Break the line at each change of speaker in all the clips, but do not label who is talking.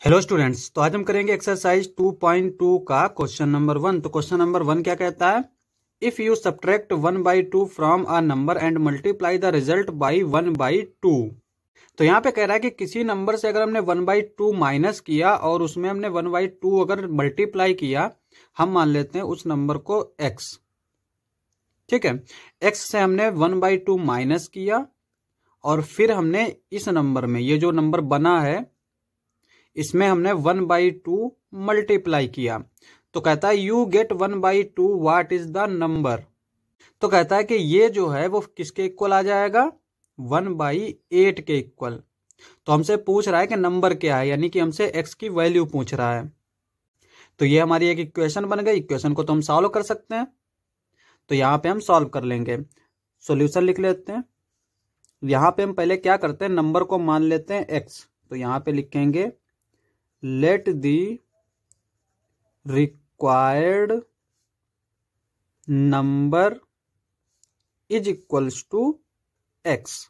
Hello students, तो आज हम करेंगे एक्सरसाइज 2.2 का क्वेश्चन नंबर 1। तो क्वेश्चन नंबर 1 क्या कहता है? If you subtract 1/2 from a number and multiply the result by 1/2। तो यहाँ पे कह रहा है कि किसी नंबर से अगर हमने 1/2 माइनस किया और उसमें हमने 1/2 अगर मल्टीप्लाई किया, हम मान लेते हैं उस नंबर को x। ठीक है, x से हमने 1/2 माइनस किया और फिर हमने इस नंबर में, ये जो नंबर बना है इसमें हमने 1/2 मल्टीप्लाई किया। तो कहता है you get 1/2 what is the number. तो कहता है कि ये जो है वो किसके इक्वल आ जाएगा? 1/8 के इक्वल। तो हमसे पूछ रहा है कि नंबर क्या है, यानी कि हमसे x की वैल्यू पूछ रहा है। तो ये हमारी एक इक्वेशन बन गई। इक्वेशन को तो हम सॉल्व कर सकते हैं, तो यहां पे हम सॉल्व कर लेंगे। सॉल्यूशन लिख लेते हैं। यहां पे हम पहले क्या करते हैं, नंबर को मान लेते हैं x। तो यहां पे लिखेंगे let the required number is equals to x।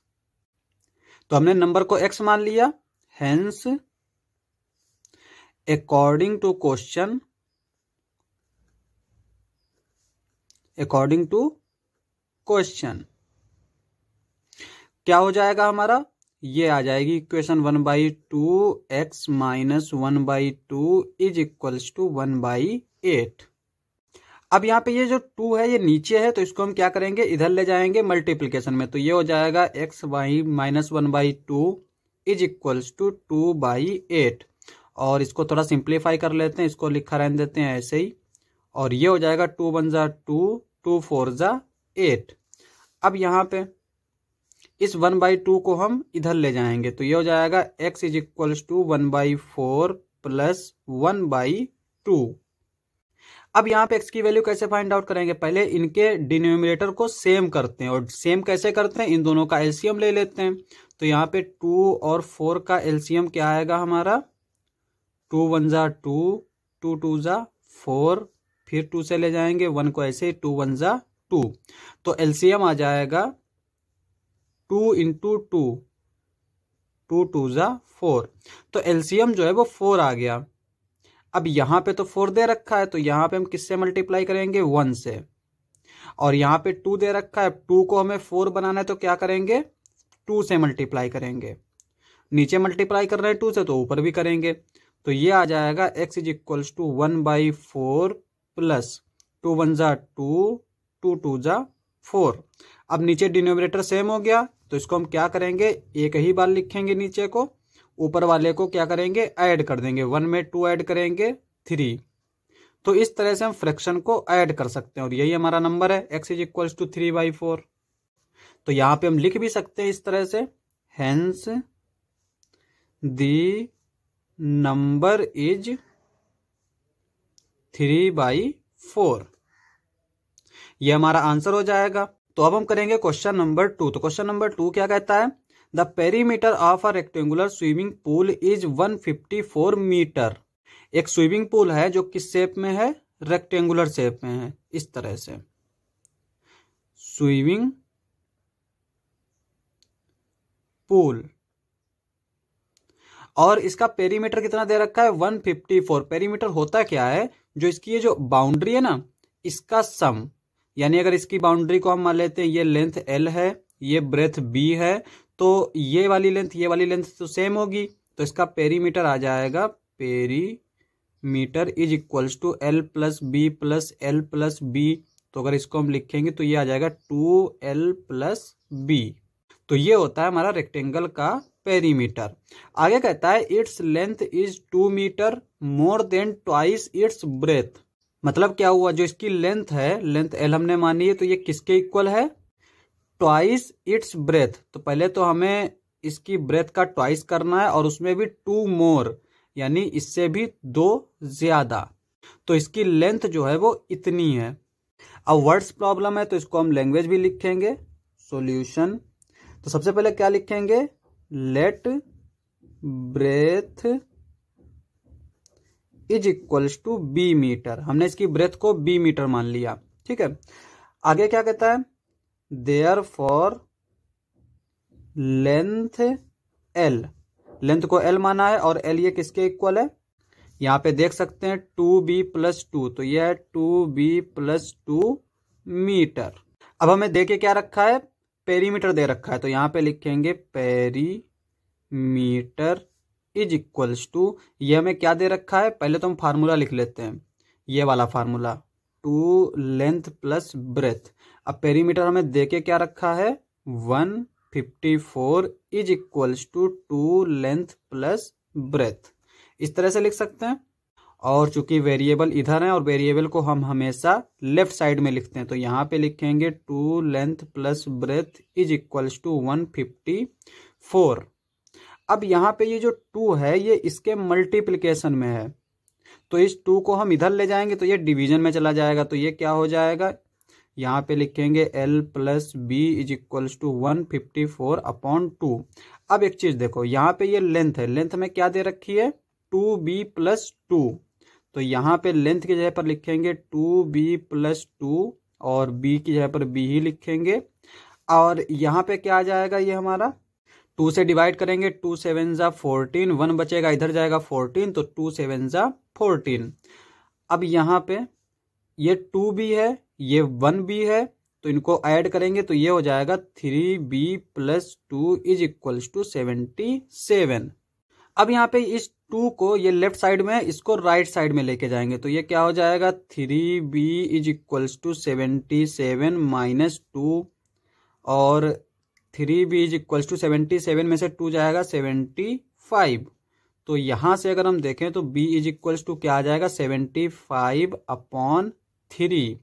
तो हमने नंबर को x मान लिया, hence according to question, क्या हो जाएगा हमारा? ये आ जाएगी equation 1/2 x minus 1/2 is equals to 1/8। अब यहाँ पे ये जो 2 है ये नीचे है, तो इसको हम क्या करेंगे, इधर ले जाएंगे मल्टीप्लिकेशन में। तो ये हो जाएगा x minus 1/2 is equals to 2/8। और इसको थोड़ा सिंप्लीफाई कर लेते हैं, इसको लिखा रहने देते हैं ऐसे ही। और ये हो जाएगा 2 × 1 = 2, 2 × 4 = 8। अब यहाँ पे इस 1/2 को हम इधर ले जाएंगे, तो ये हो जाएगा x is equals to 1/4 plus 1/2। अब यहाँ पे x की वैल्यू कैसे फाइंड आउट करेंगे? पहले इनके डिनोमिनेटर को सेम करते हैं। और सेम कैसे करते हैं? इन दोनों का एलसीएम ले लेते हैं। तो यहाँ पे 2 और 4 का एलसीएम क्या आएगा हमारा? 2 × 1 = 2, 2 × 2 = 4, फिर 2 से ले जाएंगे 1 को, ऐसे 2 × 1 = 2। तो एलसीएम आ जाएगा 2 × 2, 2 × 2 = 4। तो एलसीएम जो है वो 4 आ गया। अब यहां पे तो 4 दे रखा है, तो यहां पे हम किससे मल्टीप्लाई करेंगे? 1 से। और यहां पे 2 दे रखा है, 2 को हमें 4 बनाना है, तो क्या करेंगे? 2 से मल्टीप्लाई करेंगे। नीचे मल्टीप्लाई कर रहे हैं 2 से, तो ऊपर भी करेंगे। तो ये आ जाएगा x is equals to 1/4 plus 2 × 1 = 2, 2 × 2 = 4। अब नीचे डिनोमिनेटर सेम हो गया, तो इसको हम क्या करेंगे, एक ही बार लिखेंगे नीचे को, ऊपर वाले को क्या करेंगे, ऐड कर देंगे। 1 में 2 ऐड करेंगे 3। तो इस तरह से हम फ्रैक्शन को ऐड कर सकते हैं, और यही हमारा नंबर है x इज इक्वल्स टू 3/4। तो यहां पे हम लिख भी सकते हैं इस तरह से, हेंस द नंबर इज 3/4। ये हमारा आंसर हो जाएगा। तो अब हम करेंगे क्वेश्चन नंबर 2। तो क्वेश्चन नंबर 2 क्या कहता है? The perimeter of a rectangular swimming pool is 154 metre. एक स्विमिंग पूल है जो किस शेप में है? रेक्टेंगुलर शेप में है, इस तरह से स्विमिंग पूल। और इसका पेरीमीटर कितना दे रखा है? 154। पेरीमीटर होता क्या है? जो इसकी ये जो बाउंड्री है ना, इसका सम। यानी अगर इसकी बाउंड्री को हम मान लेते हैं, ये लेंथ L है, ये ब्रेथ B है, तो ये वाली लेंथ तो सेम होगी। तो इसका पेरीमीटर आ जाएगा, perimeter is equals to L + B + L + B। तो अगर इसको हम लिखेंगे तो ये आ जाएगा 2L + B। तो ये होता है हमारा रेक्टेंगल का पेरीमीटर। आगे कहता है its length is 2 metre more than twice its breadth. मतलब क्या हुआ? जो इसकी लेंथ है, लेंथ L हमने मानी है, तो ये किसके इक्वल है? Twice its breath. तो पहले तो हमें इसकी ब्रेथ का ट्वाइस करना है, और उसमें भी 2 मोर, यानी इससे भी 2 ज्यादा। तो इसकी लेंथ जो है वो इतनी है। अब वर्ड्स प्रॉब्लम है, तो इसको हम लैंग्वेज भी लिखेंगे। सॉल्यूशन। तो सबसे पहले क्या लिखेंगे? Let breadth is equals to B metre. हमने इसकी ब्रेथ को B मीटर मान लिया। ठीक है, आगे क्या कहता है? देयर फॉर लेंथ L लेंथ को L माना है और L ये किसके इक्वल है, यहाँ पे देख सकते हैं 2b+2, तो यह है 2b+2 मीटर। अब हमें दे के क्या रखा है, पेरीमीटर दे रखा है, तो यहाँ पे लिखेंगे पेरीमीटर इज इक्वल्स टू, ये हमें क्या दे रखा है, पहले तो हम फार्मूला लिख लेते हैं, ये वाला फार्मूला 2 लेंथ प्लस ब्रेथ। अब पेरीमीटर हमें दे के क्या रखा है 154 is equals to 2 length plus breadth, इस तरह से लिख सकते हैं। और चूंकि वेरिएबल इधर है और वेरिएबल को हम हमेशा लेफ्ट साइड में लिखते हैं, तो यहाँ पे लिखेंगे 2 length plus breadth is equals to 154। अब यहाँ पे ये जो 2 है ये इसके मल्टीप्लिकेशन में है, तो इस 2 को हम इधर ले जाएंगे तो ये डिवीजन में चला जाएगा, तो ये क्या हो जाएगा, यहाँ पे लिखेंगे L plus B is equals to 154/2। अब एक चीज देखो, यहाँ पे ये लेंथ है, लेंथ में क्या दे रखी है 2b+2, तो यहाँ पे लेंथ की जगह पर लिखेंगे 2b+2 और b की जगह पर b ही लिखेंगे। और यहाँ पे क्या आ जाएगा, ये हमारा 2 से डिवाइड करेंगे, 2 7 जा 14, 1 बचेगा इधर जाएगा 14, तो 2 7 जा 14। अब यहाँ पे ये 2b है ये 1b है, तो इनको ऐड करेंगे तो ये हो जाएगा 3b+2 इज इक्वल्स टू 77। अब यहाँ पे इस 2 को ये लेफ्ट साइड में, इसको राइट साइड में लेके जाएंगे, तो ये क्या हो जाएगा 3b is equals to 77 minus 2, और 3b इज इक्वल्स टू 77 में से 2 जाएगा 75, तो यहाँ से अगर हम देखें तो b इज इक्वल्स टू क्या आ जाएगा 75/3,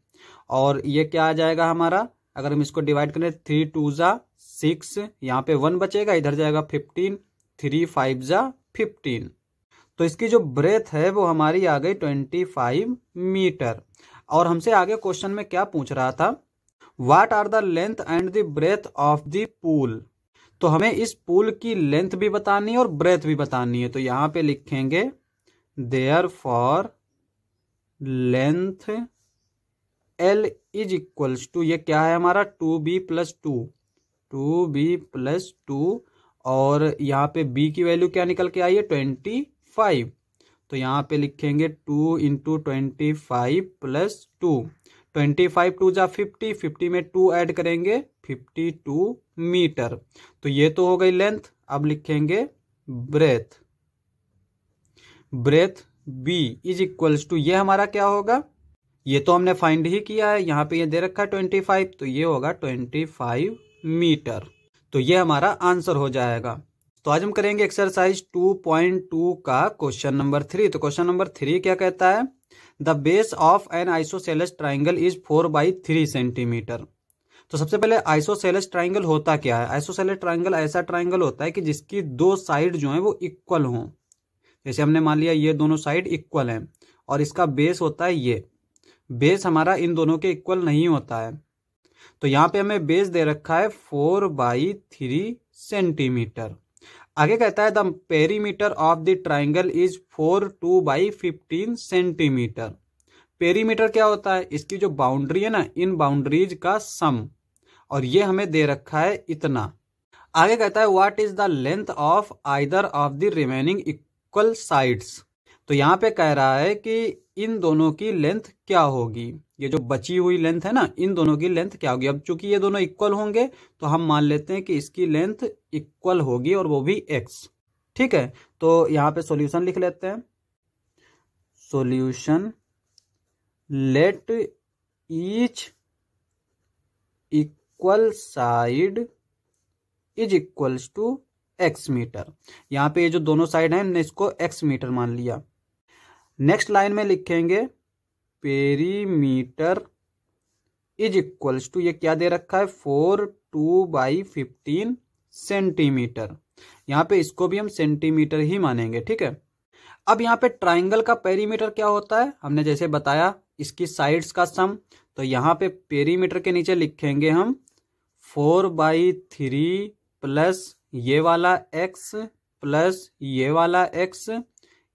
और ये क्या आ जाएगा हमारा, अगर हम इसको डिवाइड करें 3 2 जा 6, यहाँ पे 1 बचेगा इधर जाएगा 15, 3 5 जा 15, तो इसकी जो ब्रेथ है वो हमारी आ गई 25 मीटर। और हमसे आगे क्वेश्चन में क्या पूछ रहा था, what are the length and the breadth of the pool, तो हमें इस पूल की लेंथ भी बतानी है और ब्रेथ भी बतानी है, तो यहाँ पे लिखेंगे therefore length L is equals to, ये क्या है हमारा 2b+2 और यहाँ पे b की वैल्यू क्या निकल के आई है 25, तो यहाँ पे लिखेंगे 2 × 25 + 2, 25 2 जा 50, 50 में 2 ऐड करेंगे 52 मीटर, तो ये तो हो गई लेंथ। अब लिखेंगे breadth, breadth b is equals to, ये हमारा क्या होगा, ये तो हमने फाइंड ही किया है, यहाँ पे ये दे रखा है 25, तो ये होगा 25 मीटर, तो ये हमारा आंसर हो जाएगा। तो आज हम करेंगे एक्सरसाइज 2.2 का क्वेश्चन नंबर 3। तो क्वेश्चन नंबर 3 क्या कहता है, the base of N isosceles triangle is 4/3 centimetre. तो सबसे पहले आइसोसेलेस ट्राइंगल होता क्या है, आइसोसेलेस ट्राइंगल ऐसा ट्राइंगल होता है कि जिसकी 2 साइड जो है वो इक्वल हों, जैसे हमने मान लिया ये दोनों साइड इक्वल हैं, और इसका बेस होता है ये, बेस हमारा इन दोनों के इक्वल नहीं होता है, तो यहाँ पे हमें बेस दे रखा है 4/3 सेंटीमीटर। आगे कहता है the perimeter of the triangle is 42/15 centimetre. Perimeter क्या होता है, इसकी जो बाउंड्री है ना, इन बाउंड्रीज का सम, और ये हमें दे रखा है इतना। आगे कहता है what is the length of either of the remaining equal sides. तो यहाँ पे कह रहा है कि इन दोनों की लेंथ क्या होगी, ये जो बची हुई लेंथ है ना, इन दोनों की लेंथ क्या होगी। अब चूंकि ये दोनों इक्वल होंगे तो हम मान लेते हैं कि इसकी लेंथ इक्वल होगी, और वो भी x, ठीक है। तो यहाँ पे सॉल्यूशन लिख लेते हैं, solution let each equal side is equals to x metre. यहाँ पे ये जो दोनों साइड हैं हमने इसको x मीटर मान लिया। नेक्स्ट लाइन में लिखेंगे पेरीमीटर इज इक्वल्स टू, ये क्या दे रखा है 42/15 सेंटीमीटर, यहाँ पे इसको भी हम सेंटीमीटर ही मानेंगे, ठीक है। अब यहाँ पे ट्राइंगल का पेरीमीटर क्या होता है, हमने जैसे बताया इसकी साइड्स का सम, तो यहाँ पे पेरीमीटर के नीचे लिखेंगे हम 4/3 प्लस ये वाला x प्लस ये वाला x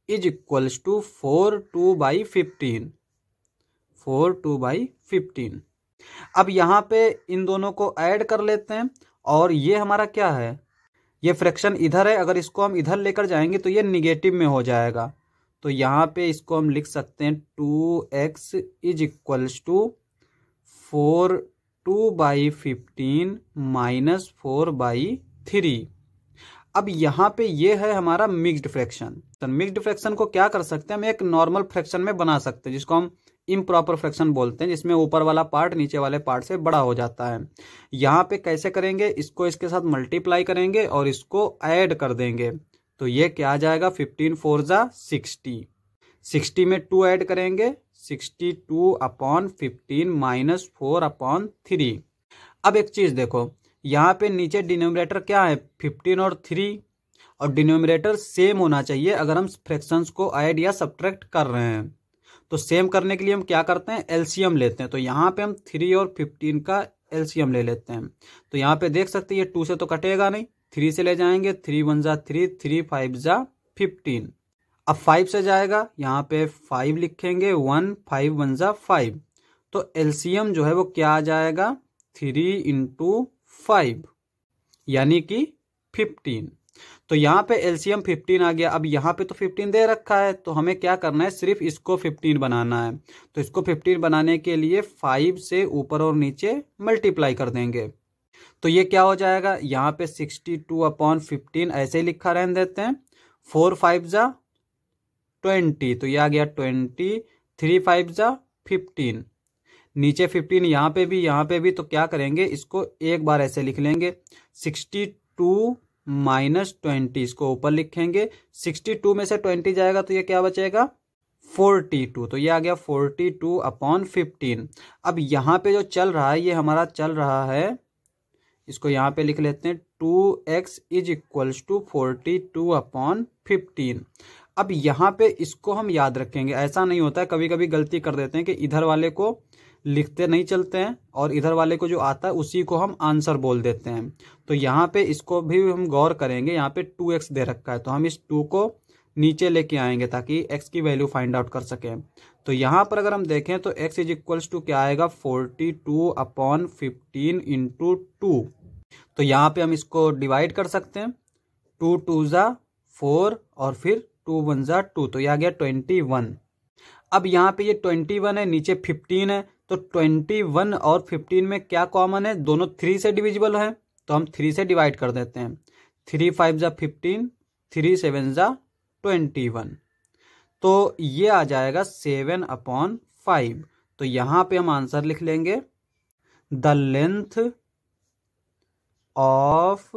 इज इक्वल्स टू 42/15। अब यहाँ पे इन दोनों को ऐड कर लेते हैं, और ये हमारा क्या है, ये फ्रैक्शन इधर है, अगर इसको हम इधर लेकर जाएंगे तो ये निगेटिव में हो जाएगा। तो यहाँ पे इसको हम लिख सकते हैं 2x is equals to 4/2 minus 4/3। अब यहाँ पे ये है हमारा मिक्स्ड फ्रैक्शन। मिक्स्ड फ्रैक्शन को क्या कर सकते हैं, हम एक नॉर्मल फ्रैक्शन में बना सकते हैं, जिसको हम इम्प्रॉपर फ्रैक्शन बोलते हैं, जिसमें ऊपर वाला पार्ट नीचे वाले पार्ट से बड़ा हो जाता है। यहाँ पे कैसे करेंगे, इसको इसके साथ मल्टीप्लाई करेंगे और इसको ऐड कर देंगे। तो ये क्या आ जाएगा, 15 4 जा 60, 60 में 2 ऐड करेंगे, 62/15 माइनस 4/3। अब एक चीज देखो, यहाँ पे नीचे डिनोमिनेटर क्या है, 15 और 3, और डिनोमिनेटर सेम होना चाहिए अगर हम फ्रैक्शंस को ऐड या सब्ट्रैक्ट कर रहे हैं। तो सेम करने के लिए हम क्या करते हैं, एलसीएम लेते हैं। तो यहाँ पे हम 3 और 15 का एलसीएम ले लेते हैं। तो यहाँ पे देख सकते हैं ये 2 से तो कटेगा नहीं, 3 से ले जाएंगे, 3 1 जा 3, 3 5 जा 15। अब 5 से जाएगा, यहाँ पे 5 लिखेंगे, 1 5 1 जा 5। तो एलसीएम जो है वो क्या आ जाएगा, 3 × 5 यानी कि 15। तो यहाँ पे एलसीएम 15 आ गया। अब यहाँ पे तो 15 दे रखा है, तो हमें क्या करना है, सिर्फ इसको 15 बनाना है। तो इसको 15 बनाने के लिए 5 से ऊपर और नीचे मल्टीप्लाई कर देंगे। तो ये क्या हो जाएगा, यहाँ पे 62/15 ऐसे ही लिखा रहने देते हैं, 4 5 जा 20, तो ये आ गया 20, 3 5 जा 15, नीचे 15, यहाँ पे भी। तो क्या करेंगे, इसको एक बार ऐसे लिख लेंगे, 62 माइनस 20, इसको ऊपर लिखेंगे, 62 में से 20 जाएगा तो ये क्या बचेगा, 42। तो ये आ गया 42/15। अब यहाँ पे जो चल रहा है, ये हमारा चल रहा है, इसको यहाँ पे लिख लेते हैं, 2x इज इक्वल्स टू 42/15। अब यहाँ पे इसको हम याद रखेंगे। ऐसा नहीं होता है, कभी कभी गलती कर देते हैं कि इधर वाले को लिखते नहीं चलते हैं और इधर वाले को जो आता है उसी को हम आंसर बोल देते हैं। तो यहाँ पे इसको भी हम गौर करेंगे, यहाँ पे 2x दे रखा है, तो हम इस 2 को नीचे लेके आएंगे ताकि x की वैल्यू फाइंड आउट कर सकें। तो यहाँ पर अगर हम देखें तो x इज इक्वल्स टू क्या आएगा, 42/15 × 2। तो यहाँ पे हम इसको डिवाइड कर सकते हैं, 2 2 जा 4 और फिर 2 1 जा 2, तो यह आ गया 21। अब यहाँ पे ये 21 है, नीचे 15 है, तो 21 और 15 में क्या कॉमन है, दोनों 3 से डिविजिबल है, तो हम 3 से डिवाइड कर देते हैं, 3 5 जा 15, 3 7 जा 21। तो ये आ जाएगा 7/5। तो यहाँ पे हम आंसर लिख लेंगे, the length of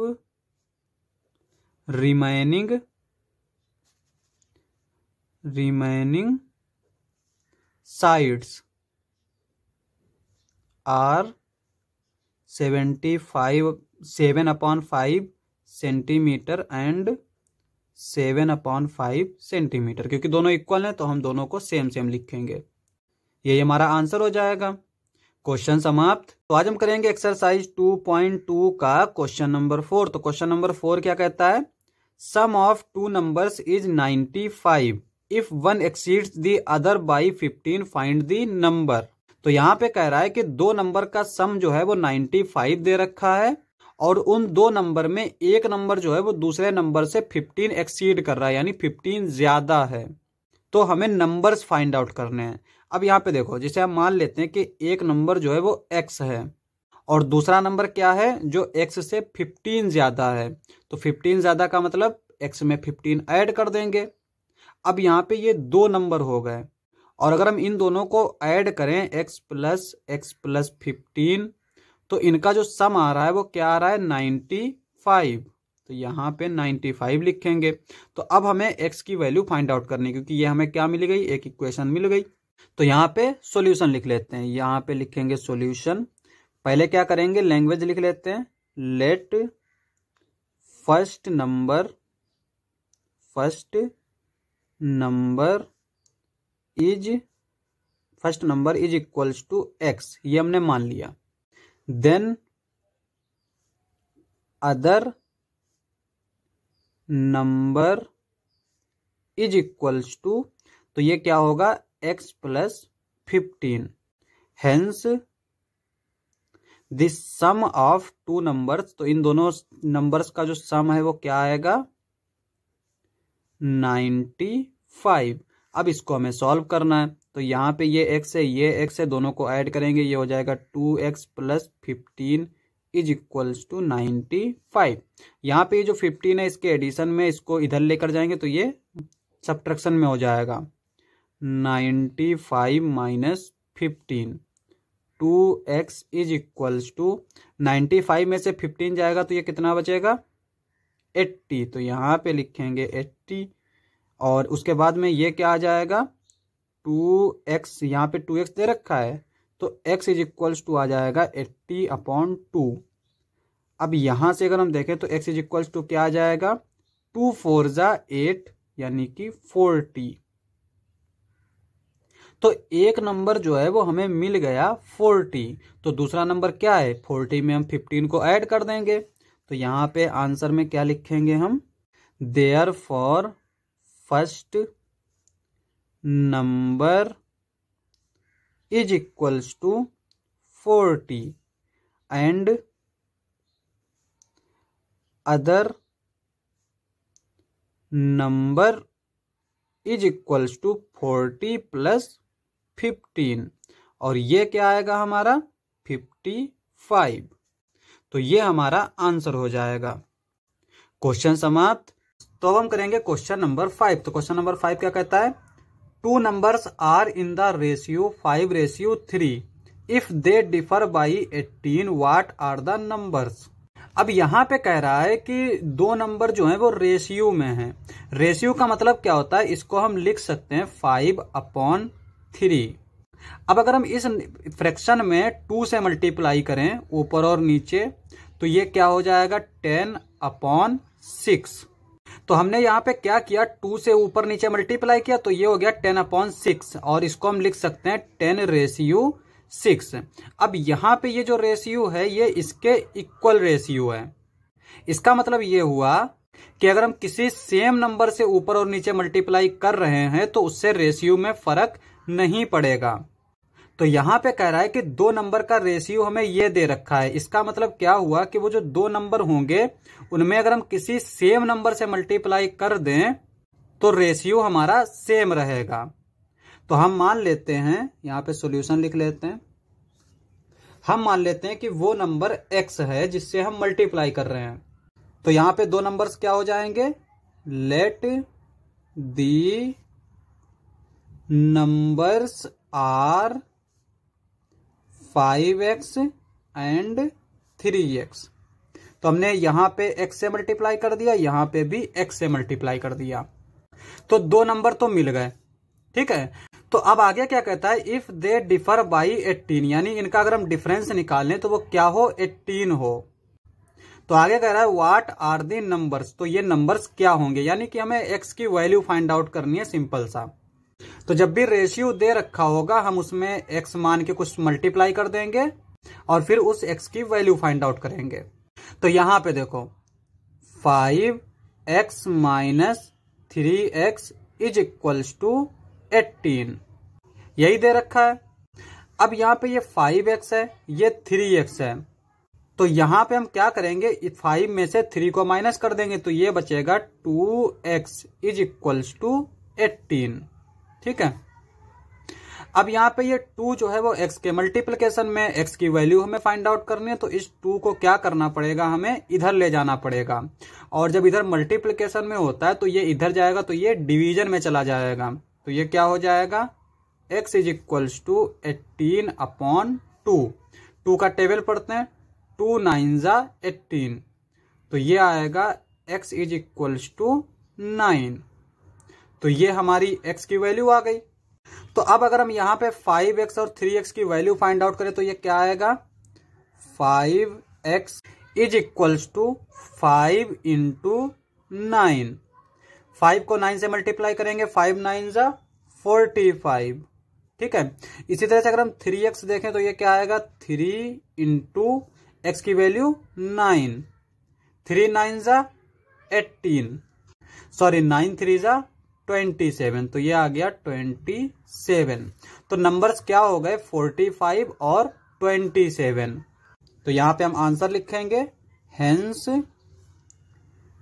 remaining sides are 7/5 centimetre and 7/5 centimetre, क्योंकि दोनों इक्वल हैं तो हम दोनों को सेम सेम लिखेंगे। ये हमारा आंसर हो जाएगा। क्वेश्चन समाप्त। तो आज हम करेंगे एक्सरसाइज 2.2 का क्वेश्चन नंबर 4। तो क्वेश्चन नंबर 4 क्या कहता है, sum of 2 numbers is 95 if one exceeds the other by 15 find the number. तो यहाँ पे कह रहा है कि 2 नंबर का सम जो है वो 95 दे रखा है और उन 2 नंबर में एक नंबर जो है वो दूसरे नंबर से 15 एक्सीड कर रहा है, यानी 15 ज्यादा है। तो हमें नंबर्स फाइंड आउट करने हैं। अब यहाँ पे देखो, जैसे हम मान लेते हैं कि एक नंबर जो है वो x है और दूसरा नंबर क्या है जो x से 15 ज्यादा है। तो 15 ज्यादा का मतलब x में 15 ऐड कर देंगे। अब यहाँ पे ये 2 नंबर हो गए और अगर हम इन दोनों को ऐड करें x + 15, तो इनका जो सम आ रहा है वो क्या आ रहा है, 95। तो यहाँ पे 95 लिखेंगे। तो अब हमें x की वैल्यू फाइंड आउट करनी, क्योंकि ये हमें क्या मिल गई, एक इक्वेशन मिल गई। तो यहाँ पे सॉल्यूशन लिख लेते हैं, यहाँ पे लिखेंगे सॉल्यूशन। पहले क्या करेंगे, लैंग्वेज लिख लेते हैं, let first number is equals to x, ये हमने मान लिया। Then other number is equals to, तो ये क्या होगा, x + 15। Hence this sum of two numbers, तो इन दोनों नंबर्स का जो सम है वो क्या आएगा 95। अब इसको हमें सॉल्व करना है, तो यहाँ पे ये x है ये x है, दोनों को ऐड करेंगे, ये हो जाएगा 2x + 15 इज इक्वल्स टू 95। यहाँ पे ये जो 15 है इसके एडिशन में इसको इधर लेकर जाएंगे तो ये सब्ट्रैक्शन में हो जाएगा 95 - 15, 2x इज इक्वल्स टू 95 में से 15 जाएगा तो ये कितना बचेगा 80, तो यहाँ पे लिखेंगे 80। और उसके बाद में ये क्या आ जाएगा 2x, यहाँ पे 2x दे रखा है तो x इज इक्वल्स टू आ जाएगा 80/2। अब यहाँ से अगर हम देखें तो x इज इक्वल्स टू क्या आ जाएगा 2 4 ज़ा 8 यानी कि 40। तो एक नंबर जो है वो हमें मिल गया 40, तो दूसरा नंबर क्या है 40 में हम 15 को ऐड कर देंगे, तो यहाँ पे आंसर में क्या लिखेंगे हम therefore first number is equals to 40 and other number is equals to 40 + 15, और ये क्या आएगा हमारा 55। तो ये हमारा आंसर हो जाएगा। क्वेश्चन समाप्त। तो अब हम करेंगे क्वेश्चन नंबर 5। तो क्वेश्चन नंबर 5 क्या कहता है, two numbers are in the ratio 5:3 if they differ by 18 what are the numbers. अब यहाँ पे कह रहा है कि दो नंबर जो है वो रेशियो में हैं। रेशियो का मतलब क्या होता है, इसको हम लिख सकते हैं 5/3। अब अगर हम इस फ्रैक्शन में 2 से मल्टीप्लाई करें ऊपर और नीचे तो ये क्या हो जाएगा 10/6। तो हमने यहाँ पे क्या किया 2 से ऊपर नीचे मल्टीप्लाई किया तो ये हो गया 10/6, और इसको हम लिख सकते हैं 10/6। अब यहाँ पे ये जो रेशियो है ये इसके इक्वल रेशियो है। इसका मतलब ये हुआ कि अगर हम किसी सेम नंबर से ऊपर और नीचे मल्टीप्लाई कर रहे हैं तो उससे रेशियो में फर्क नहीं पड़ेगा। तो यहाँ पे कह रहा है कि दो नंबर का रेशियो हमें ये दे रखा है। इसका मतलब क्या हुआ कि वो जो दो नंबर होंगे उनमें अगर हम किसी सेम नंबर से मल्टीप्लाई कर दें तो रेशियो हमारा सेम रहेगा। तो हम मान लेते हैं, यहाँ पे सॉल्यूशन लिख लेते हैं, हम मान लेते हैं कि वो नंबर x है जिससे हम मल्टीप्लाई कर रहे हैं। तो यहाँ पे दो नंबर्स क्या हो जाएंगे, let the numbers are 5x and 3x। तो हमने यहां पे x से मल्टीप्लाई कर दिया, यहां पे भी x से मल्टीप्लाई कर दिया, तो दो नंबर तो मिल गए। ठीक है, तो अब आगे क्या कहता है, इफ दे डिफर बाई 18, यानी इनका अगर हम डिफरेंस निकालें तो वो क्या हो 18 हो। तो आगे कह रहा है व्हाट आर दी नंबर्स, तो ये नंबर्स क्या होंगे, यानी कि हमें x की वैल्यू फाइंड आउट करनी है सिंपल सा। तो जब भी रेशियो दे रखा होगा हम उसमें x मान के कुछ मल्टीप्लाई कर देंगे और फिर उस x की वैल्यू फाइंड आउट करेंगे। तो यहां पे देखो 5x - 3x is equals to 18, यही दे रखा है। अब यहां पे ये 5x है ये 3x है, तो यहां पे हम क्या करेंगे 5 में से 3 को माइनस कर देंगे तो ये बचेगा 2x इज इक्वल्स टू 18। ठीक है, अब यहाँ पे ये 2 जो है वो x के मल्टीप्लिकेशन में x की वैल्यू हमें फाइंड आउट करनी है, तो इस 2 को क्या करना पड़ेगा, हमें इधर ले जाना पड़ेगा। और जब इधर मल्टीप्लिकेशन में होता है तो ये इधर जाएगा तो ये डिवीजन में चला जाएगा, तो ये क्या हो जाएगा x इज इक्वल्स टू 18/2। 2 का टेबल पढ़ते हैं, 2 9 ज़ा 18, तो ये आएगा x इज इक्वल्स टू 9। तो ये हमारी x की वैल्यू आ गई। तो अब अगर हम यहाँ पे 5x और 3x की वैल्यू फाइंड आउट करें तो ये क्या आएगा 5x इज इक्वल्स टू 5 × 9। 5 को 9 से मल्टीप्लाई करेंगे, 5 9 ज़ा 45। ठीक है, इसी तरह से अगर हम 3x देखें तो ये क्या आएगा 3 × x की वैल्यू 9, 3 9 ज़ा 18, सॉरी 9 3 ज़ा 27, तो ये आ गया 27। तो नंबर्स क्या हो गए 45 और 27। तो यहाँ पे हम आंसर लिखेंगे हेंस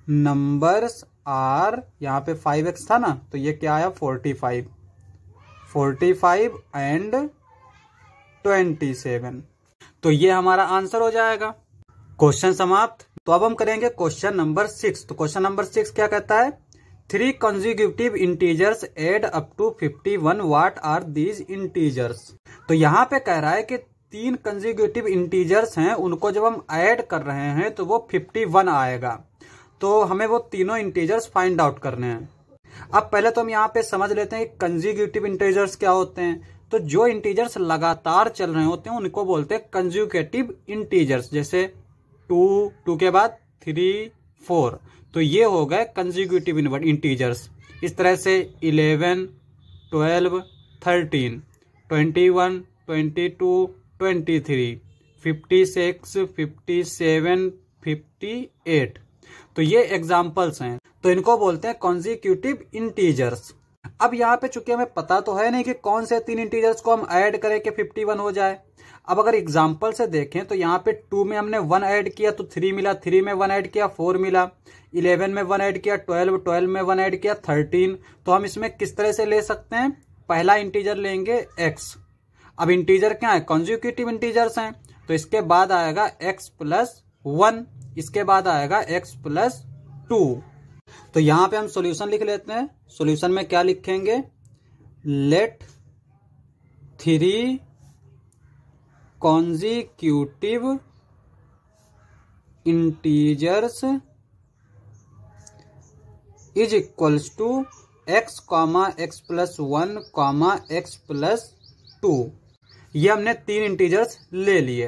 नंबर्स आर, यहाँ पे 5x था ना, तो ये क्या आया 45 एंड 27। तो ये हमारा आंसर हो जाएगा। क्वेश्चन समाप्त। तो अब हम करेंगे क्वेश्चन नंबर 6। तो क्वेश्चन नंबर 6 क्या कहता है, 3 consecutive integers add up to 51, what are these integers। तो यहाँ पे कह रहा है कि 3 consecutive integers हैं, उनको जब हम ऐड कर रहे हैं तो वो 51 आएगा। तो हमें वो तीनों इंटीजर्स फाइंड आउट करने हैं। अब पहले तो हम यहाँ पे समझ लेते हैं कंज्यूगेटिव इंटीजर्स क्या होते हैं। तो जो इंटीजर्स लगातार चल रहे होते हैं उनको बोलते हैं कंज्यूगेटिव इंटीजर्स। जैसे 2 के बाद 3, 4, तो ये हो गए कंज्यूगेटिव इंटीजर्स। इस तरह से 11, 12, 13, 21, 22, 23, 56, 57, 58, तो ये एग्जाम्पल्स हैं। तो इनको बोलते हैं कॉन्जिक्यूटिव इंटीजर्स। अब यहाँ पे चूंकि हमें पता तो है नहीं कि कौन से 3 इंटीजर्स को हम ऐड करें कि 51 हो जाए। अब अगर एग्जाम्पल से देखें तो यहाँ पे 2 में हमने 1 ऐड किया तो 3 मिला, 3 में 1 ऐड किया 4 मिला, 11 में 1 ऐड किया 12 में 1 ऐड किया 13। तो हम इसमें किस तरह से ले सकते हैं, पहला इंटीजर लेंगे x। अब इंटीजर क्या है, कॉन्जिक्यूटिव इंटीजर्स हैं, तो इसके बाद आएगा x+1, इसके बाद आएगा x+2। तो यहां पे हम सॉल्यूशन लिख लेते हैं। सॉल्यूशन में क्या लिखेंगे, late 3 consecutive integers is equals to x, x+1, x+2। ये हमने 3 इंटीजर्स ले लिए।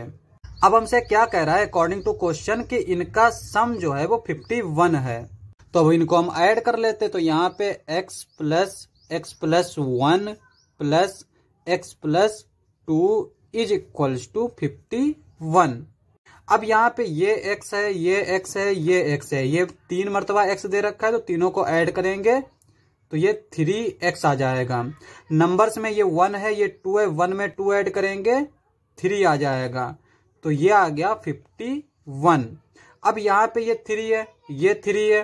अब हमसे क्या कह रहा है अकॉर्डिंग टू क्वेश्चन कि इनका सम जो है वो 51 है। तो अब इनको हम ऐड कर लेते। तो यहाँ पे x+1 plus x+2 is equals to 51। अब यहाँ पे ये x है, ये x है, ये x है, ये 3 मरतबा x दे रखा है, तो तीनों को ऐड करेंगे तो ये 3x आ जाएगा। नंबर्स में ये 1 है, ये 2 है, 1 में 2 ऐड करेंगे 3 आ जाएगा, तो ये आ गया 51। अब यहाँ पे ये 3 है, ये 3 है,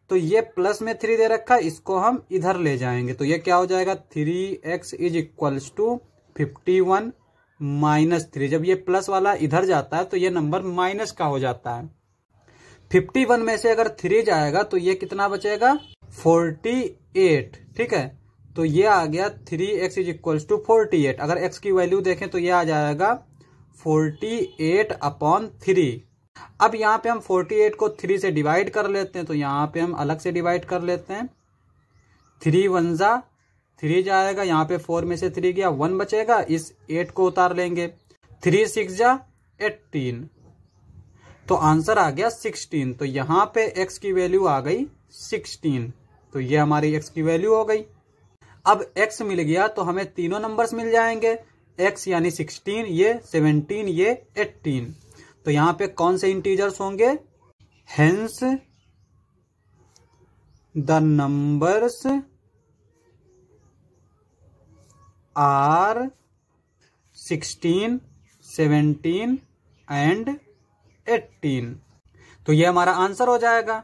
तो ये प्लस में 3 दे रखा है, इसको हम इधर ले जाएंगे तो ये क्या हो जाएगा 3x इज इक्वल्स टू 51 -3। जब ये प्लस वाला इधर जाता है तो ये नंबर माइनस का हो जाता है। 51 में से अगर 3 जाएगा तो ये कितना बचेगा 48। ठीक है, तो ये आ गया 3x इज इक्वल्स टू 48। अगर x की वैल्यू देखें तो ये आ जाएगा 48/3। अब यहाँ पे हम 48 को 3 से डिवाइड कर लेते हैं, तो यहाँ पे हम अलग से डिवाइड कर लेते हैं। 3 1 जा 3 जाएगा, यहाँ पे 4 में से 3 गया 1 बचेगा, इस 8 को उतार लेंगे। 3 6 जा 18, तो आंसर आ गया 16। तो यहाँ पे x की वैल्यू आ गई 16, तो ये हमारी x की वैल्यू हो गई। अब x मिल गया तो हमें तीनों नंबर्स मिल जाएंगे, x यानी 16, ये 17, ये 18। तो यहाँ पे कौन से इंटीजर्स होंगे, hence the numbers are 16, 17 and 18। तो ये हमारा आंसर हो जाएगा।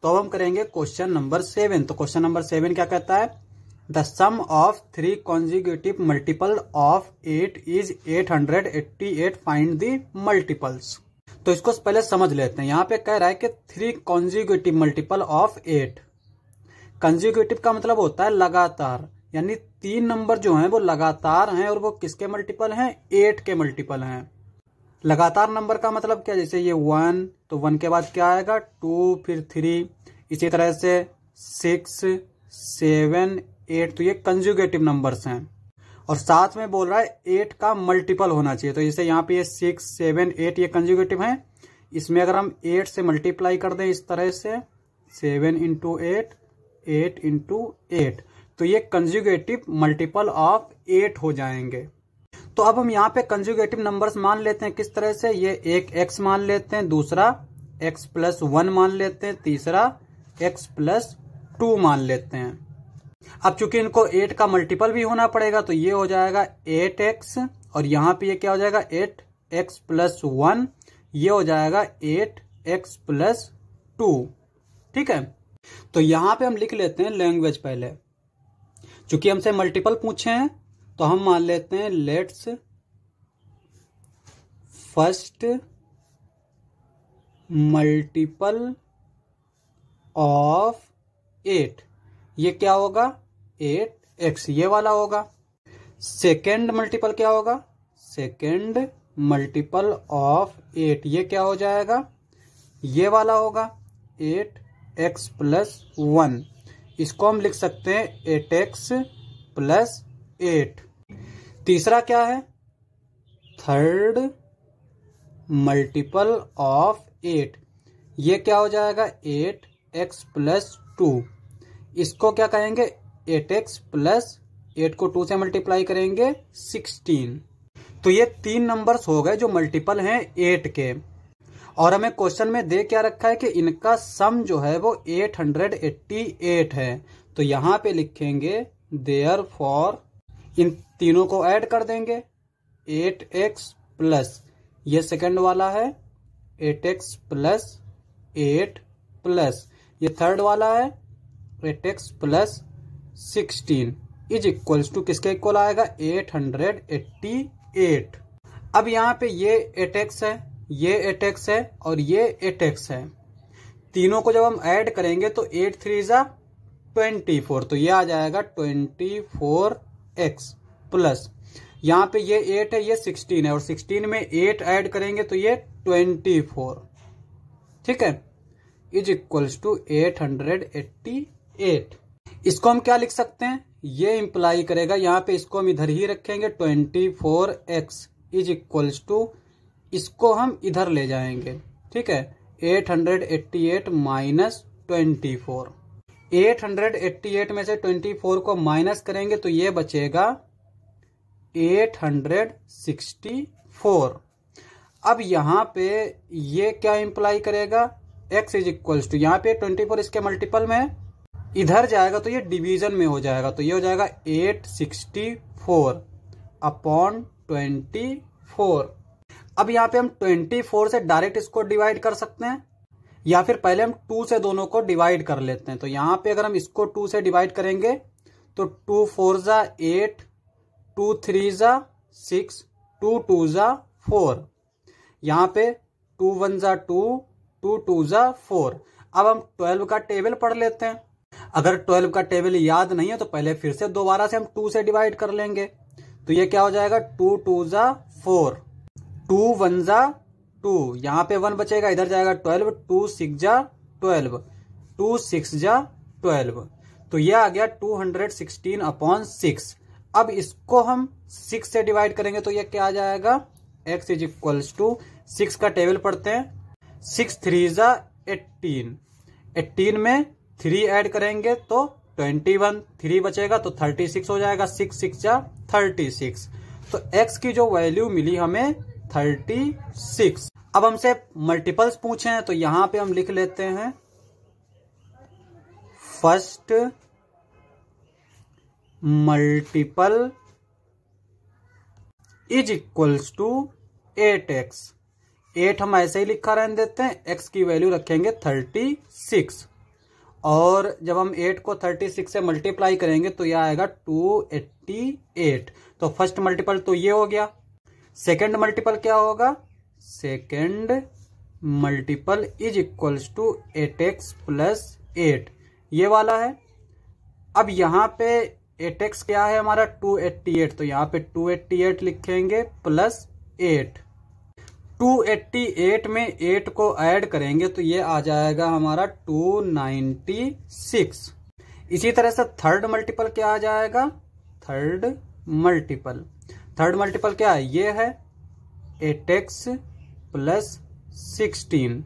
तो हम करेंगे क्वेश्चन नंबर 7। तो क्वेश्चन नंबर 7 क्या कहता है, the sum of 3 consecutive multiple of 8 is 888, find the multiples. तो इसको पहले समझ लेते हैं। यहाँ पे कह रहा है कि 3 consecutive मल्टीपल ऑफ 8। कंजिक्यूटिव का मतलब होता है लगातार, यानी 3 नंबर जो हैं वो लगातार हैं और वो किसके मल्टीपल हैं, 8 के मल्टीपल हैं। लगातार नंबर का मतलब क्या, जैसे ये 1, तो 1 के बाद क्या आएगा 2, फिर 3, इसी तरह से 6, 7, 8, तो ये कंजुगेटिव नंबर्स हैं। और साथ में बोल रहा है 8 का मल्टीपल होना चाहिए। तो जैसे यहाँ पे ये 6, 7, 8 ये कंजुगेटिव हैं, इसमें अगर हम 8 से मल्टीप्लाई कर दें इस तरह से 7 × 8, 8 × 8, तो ये कंजुगेटिव मल्टीपल ऑफ 8 हो जाएंगे। तो अब हम यहाँ पे कंजुगेटिव नंबर्स मान लेते हैं किस तरह से, ये एक x मान लेते हैं, दूसरा x+1 मान लेते हैं, तीसरा x+2 मान लेते हैं। अब चूंकि इनको 8 का मल्टीपल भी होना पड़ेगा तो ये हो जाएगा 8x, और यहाँ पे ये क्या हो जाएगा 8x+1, ये हो जाएगा 8x+2। ठीक है, तो यहां पे हम लिख लेते हैं लैंग्वेज पहले, चूंकि हमसे मल्टीपल पूछे हैं तो हम मान लेते हैं लेट्स फर्स्ट मल्टीपल ऑफ 8, ये क्या होगा 8x, ये वाला होगा। सेकेंड मल्टीपल क्या होगा, सेकेंड मल्टीपल ऑफ 8, ये क्या हो जाएगा, ये वाला होगा 8x+1। इसको हम लिख सकते हैं 8x+8। तीसरा क्या है, थर्ड मल्टीपल ऑफ 8, ये क्या हो जाएगा 8x+2। इसको क्या कहेंगे 8x+8 को 2 से मल्टीप्लाई करेंगे 16। तो ये 3 नंबर्स हो गए जो मल्टीपल हैं 8 के। और हमें क्वेश्चन में दे क्या रखा है कि इनका सम जो है वो 888 है। तो यहां पे लिखेंगे देयरफॉर, इन तीनों को ऐड कर देंगे 8x+, ये सेकंड वाला है 8x+8+, ये थर्ड वाला है 8x+16 इज इक्वल्स टू किसके इक्वल आएगा 888। अब यहाँ पे ये 8x है, ये 8x है और ये 8x है, तीनों को जब हम ऐड करेंगे तो 8 3 जा 24, तो ये आ जाएगा 24x प्लस यहाँ पे ये 8 है, ये 16 है और 16 में 8 ऐड करेंगे तो ये 24, ठीक है, इज इक्वल्स टू 888। इसको हम क्या लिख सकते हैं, ये इंप्लाई करेगा, यहाँ पे इसको हम इधर ही रखेंगे 24x इज इक्वल्स टू, इसको हम इधर ले जाएंगे, ठीक है, 888 माइनस 24। 888 में से 24 को माइनस करेंगे तो ये बचेगा 864। अब यहाँ पे ये क्या इंप्लाई करेगा, x इज इक्वल्स टू, यहाँ पे 24 इसके मल्टीपल में है, इधर जाएगा तो ये डिवीजन में हो जाएगा, तो ये हो जाएगा 864 अपॉन 24। अब यहाँ पे हम 24 से डायरेक्ट इसको डिवाइड कर सकते हैं या फिर पहले हम 2 से दोनों को डिवाइड कर लेते हैं। तो यहाँ पे अगर हम इसको 2 से डिवाइड करेंगे तो 2 4 जा 8, 2 3 जा 6, 2 2 जा 4, यहाँ पे 2 1 जा 2, 2 2 जा 4। अब हम 12 का टेबल पढ़ लेते हैं। अगर 12 का टेबल याद नहीं है तो पहले फिर से दोबारा से हम 2 से डिवाइड कर लेंगे, तो ये क्या हो जाएगा 2 2 जा 4, 2 1 जा 2, यहाँ पे 1 बचेगा, इधर जाएगा 12, 2 6 जा 12, 2 6 जा 12, तो ये आ गया 216 अपॉन 6। अब इसको हम 6 से डिवाइड करेंगे तो ये क्या आ जाएगा, x इज इक्वल्स टू, 6 का टेबल पढ़ते हैं, 6 3 जा 18, 18 में 3 ऐड करेंगे तो 21, 3 बचेगा तो 36 हो जाएगा, 6 6 जा 36, तो x की जो वैल्यू मिली हमें 36। अब हमसे मल्टीपल्स पूछे हैं तो यहां पे हम लिख लेते हैं first multiple is equals to 8x। 8 हम ऐसे ही लिखा रहने देते हैं, x की वैल्यू रखेंगे 36 और जब हम 8 को 36 से मल्टीप्लाई करेंगे तो यह आएगा 288। तो फर्स्ट मल्टीपल तो ये हो गया। सेकेंड मल्टीपल क्या होगा, second multiple is equals to 8x+8, ये वाला है। अब यहाँ पे 8x क्या है हमारा 288, तो यहाँ पे 288 लिखेंगे प्लस 8, 288 में 8 को ऐड करेंगे तो ये आ जाएगा हमारा 296। इसी तरह से थर्ड मल्टीपल क्या आ जाएगा, थर्ड मल्टीपल क्या है, ये है 8x+16।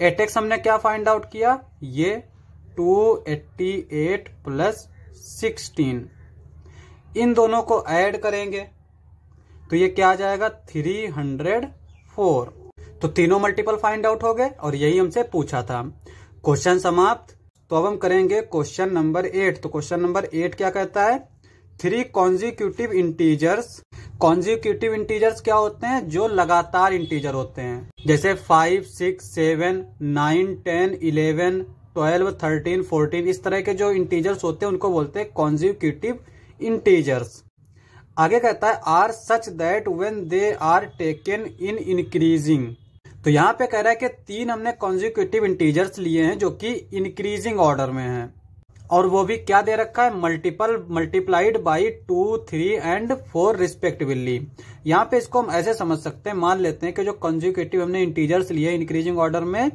8x हमने क्या फाइंड आउट किया, ये 288+16, इन दोनों को ऐड करेंगे तो ये क्या आ जाएगा 304। तो तीनों मल्टीपल फाइंड आउट हो गए और यही हमसे पूछा था। क्वेश्चन समाप्त। तो अब हम करेंगे क्वेश्चन नंबर 8। तो क्वेश्चन नंबर 8 क्या कहता है, 3 कॉन्जिक्यूटिव इंटीजर्स कॉन्जिक्यूटिव इंटीजर्स क्या होते हैं? जो लगातार इंटीजर होते हैं, जैसे 5, 6, 7, 9, 10, 11, 12, 13, 14 इस तरह के जो इंटीजर्स होते हैं उनको बोलते हैं कॉन्जिक्यूटिव इंटीजर्स। आगे कहता है are such that when they are taken in increasing. तो यहाँ पे कह रहा है कि 3 हमने कॉन्जिक्यूटिव इंटीजर्स लिए हैं जो कि इंक्रीजिंग ऑर्डर में हैं, और वो भी क्या दे रखा है? Multiplied by 2, 3 and 4 respectively. यहाँ पे इसको हम ऐसे समझ सकते हैं, मान लेते हैं कि जो कॉन्जिक्यूटिव हमने इंटीजर्स लिए इंक्रीजिंग ऑर्डर में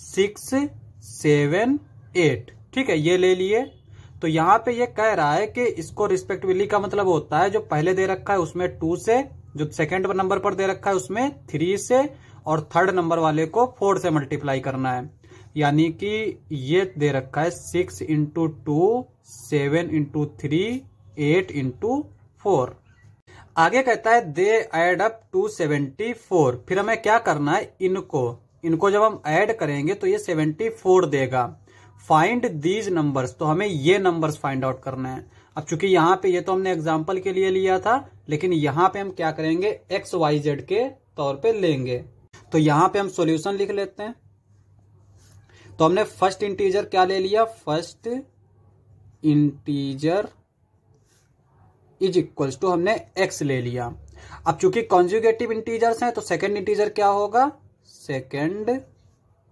6, 7, 8, ठीक है, ये ले लिए। तो यहाँ पे ये कह रहा है कि इसको रिस्पेक्टिवली का मतलब होता है जो पहले दे रखा है उसमें 2 से, जो सेकंड नंबर पर दे रखा है उसमें 3 से, और थर्ड नंबर वाले को 4 से मल्टीप्लाई करना है। यानी कि ये दे रखा है 6 इंटू 2, 7 इंटू 3, 8 इंटू 4। आगे कहता है दे एड अप टू 74। फिर हमें क्या करना है? इनको जब हम ऐड करेंगे तो ये 74 देगा। फाइंड दीज नंबर्स, तो हमें ये नंबर्स फाइंड आउट करना है। अब चूंकि यहाँ पे ये तो हमने एग्जाम्पल के लिए लिया था, लेकिन यहाँ पे हम क्या करेंगे? XYZ के तौर पे लेंगे। तो यहाँ पे हम सॉल्यूशन लिख लेते हैं। तो हमने फर्स्ट इंटीजर क्या ले लिया? First integer is equals to हमने x ले लिया। अब चूंकि कॉन्जुगेटिव इंटीजर्स हैं तो सेकंड इंटीजर क्या होगा? Second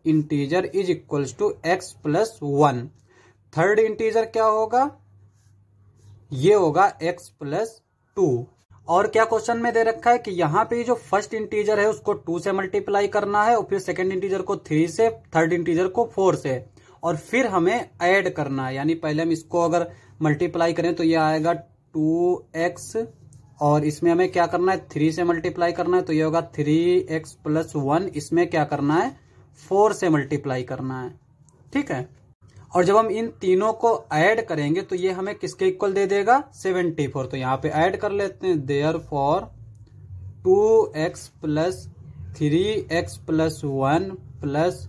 integer is equals to x plus 1। Third integer क्या होगा? ये होगा x प्लस 2। और क्या क्वेश्चन में दे रखा है कि यहाँ पे जो फर्स्ट इंटीजर है उसको 2 से मल्टीप्लाई करना है, और फिर सेकंड इंटीजर को 3 से, थर्ड इंटीजर को 4 से, और फिर हमें ऐड करना है। यानी पहले हम इसको अगर मल्टीप्लाई करें तो ये आएगा 2x, और इसमें हमें क्या करना है? 3 से मल्टीप्लाई करना है तो ये होगा 3x प्लस 1। इसमें क्या करना है? 4 से मल्टीप्लाई करना है, ठीक है। और जब हम इन तीनों को ऐड करेंगे तो ये हमें किसके इक्वल दे देगा? 74। तो यहाँ पे ऐड कर लेते हैं। Therefore 2x plus 3x plus 1 plus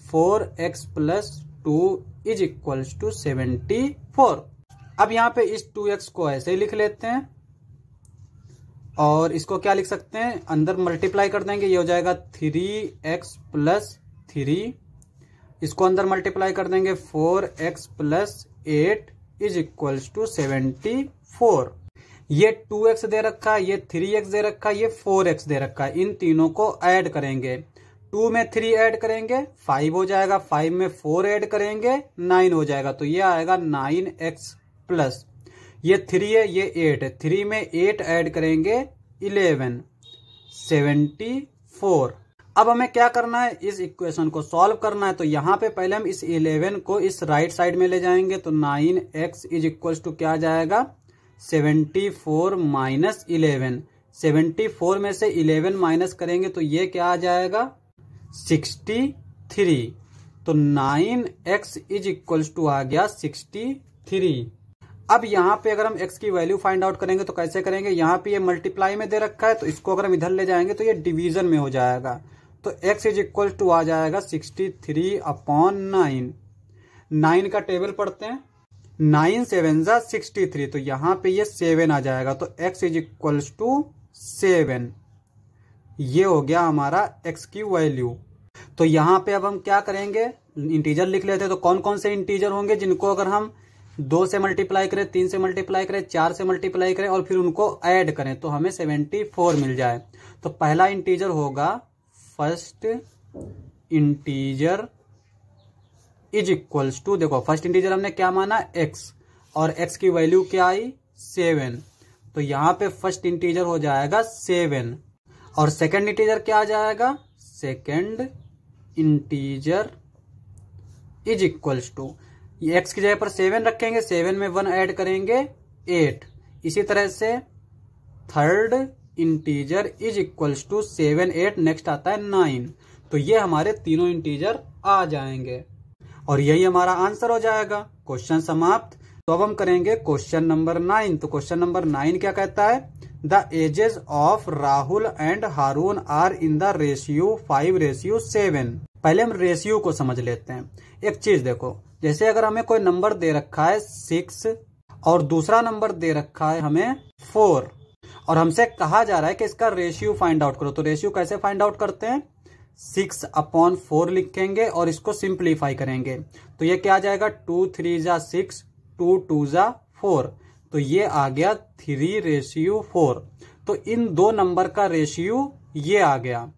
4x plus 2 is equals to 74। अब यहाँ पे इस 2x को ऐसे ही लिख लेते हैं, और इसको क्या लिख सकते हैं? अंदर मल्टीप्लाई कर देंगे, ये हो जाएगा 3x प्लस 3। इसको अंदर मल्टीप्लाई कर देंगे 4x plus 8 is equals to 74। ये 2x दे रखा है, ये 3x दे रखा है, ये 4x दे रखा है। इन तीनों को ऐड करेंगे। 2 में 3 ऐड करेंगे 5 हो जाएगा, 5 में 4 ऐड करेंगे 9 हो जाएगा। तो ये आएगा 9x प्लस, ये 3 है, ये 8 है, 3 में 8 ऐड करेंगे 11, 74। अब हमें क्या करना है? इस इक्वेशन को सॉल्व करना है। तो यहाँ पे पहले हम इस 11 को इस राइट साइड में ले जाएंगे, तो 9x इज इक्वल्स टू क्या जाएगा? 74 माइनस 11। 74 में से 11 माइनस करेंगे तो ये क्या आ जाएगा? 63। तो 9x इज इक्वल्स टू आ गया 63। अब यहाँ पे अगर हम x की वैल्यू फाइंड आउट करेंगे तो कैसे करेंगे? यहाँ पे ये मल्टीप्लाई में दे रखा है, तो इसको अगर हम इधर ले जाएंगे तो ये डिवीजन में हो जाएगा। तो x इज इक्वल टू आ जाएगा 63/9। 9 का टेबल पढ़ते हैं। 9 7 जा 63, तो यहाँ पे ये 7 आ जाएगा। तो x इज इक्वल टू 7। ये हो गया हमारा x की वैल्यू। तो यहाँ पे अब हम क्या करेंगे? इंटीजर लिख लेते हैं। तो कौन कौन से इंटीजर होंगे जिनको अगर हम 2 से मल्टीप्लाई करें, 3 से मल्टीप्लाई करें, 4 से मल्टीप्लाई करें और फिर उनको ऐड करें तो हमें 74 मिल जाए। तो पहला इंटीजर होगा first integer is equals to, देखो फर्स्ट इंटीजर हमने क्या माना? x, और x की वैल्यू क्या आई? 7। तो यहाँ पे फर्स्ट इंटीजर हो जाएगा 7, और सेकंड इंटीजर क्या आ जाएगा? Second integer is equals to, ये x की जगह पर 7 रखेंगे, 7 में 1 ऐड करेंगे 8। इसी तरह से third integer is equals to 7, 8, next आता है 9। तो ये हमारे तीनों इंटीजर आ जाएंगे, और यही हमारा आंसर हो जाएगा। क्वेश्चन समाप्त। तो अब हम करेंगे क्वेश्चन नंबर 9। तो क्वेश्चन नंबर 9 क्या कहता है? The ages of Rahul and Haroon are in the ratio 5:7। पहले हम रेशियो को समझ लेते हैं। एक चीज देखो, जैसे अगर हमें कोई नंबर दे रखा है 6 और दूसरा नंबर दे रखा है हमें 4, और हमसे कहा जा रहा है कि इसका रेशियो फाइंड आउट करो। तो रेशियो कैसे फाइंड आउट करते हैं, 6/4 लिखेंगे और इसको सिंप्लीफाई करेंगे। तो ये क्या आ जाएगा, 2 3 जा 6, 2 2 जा 4, तो ये आ गया 3:4। तो इन दो नंबर का रेशियो ये आ गया।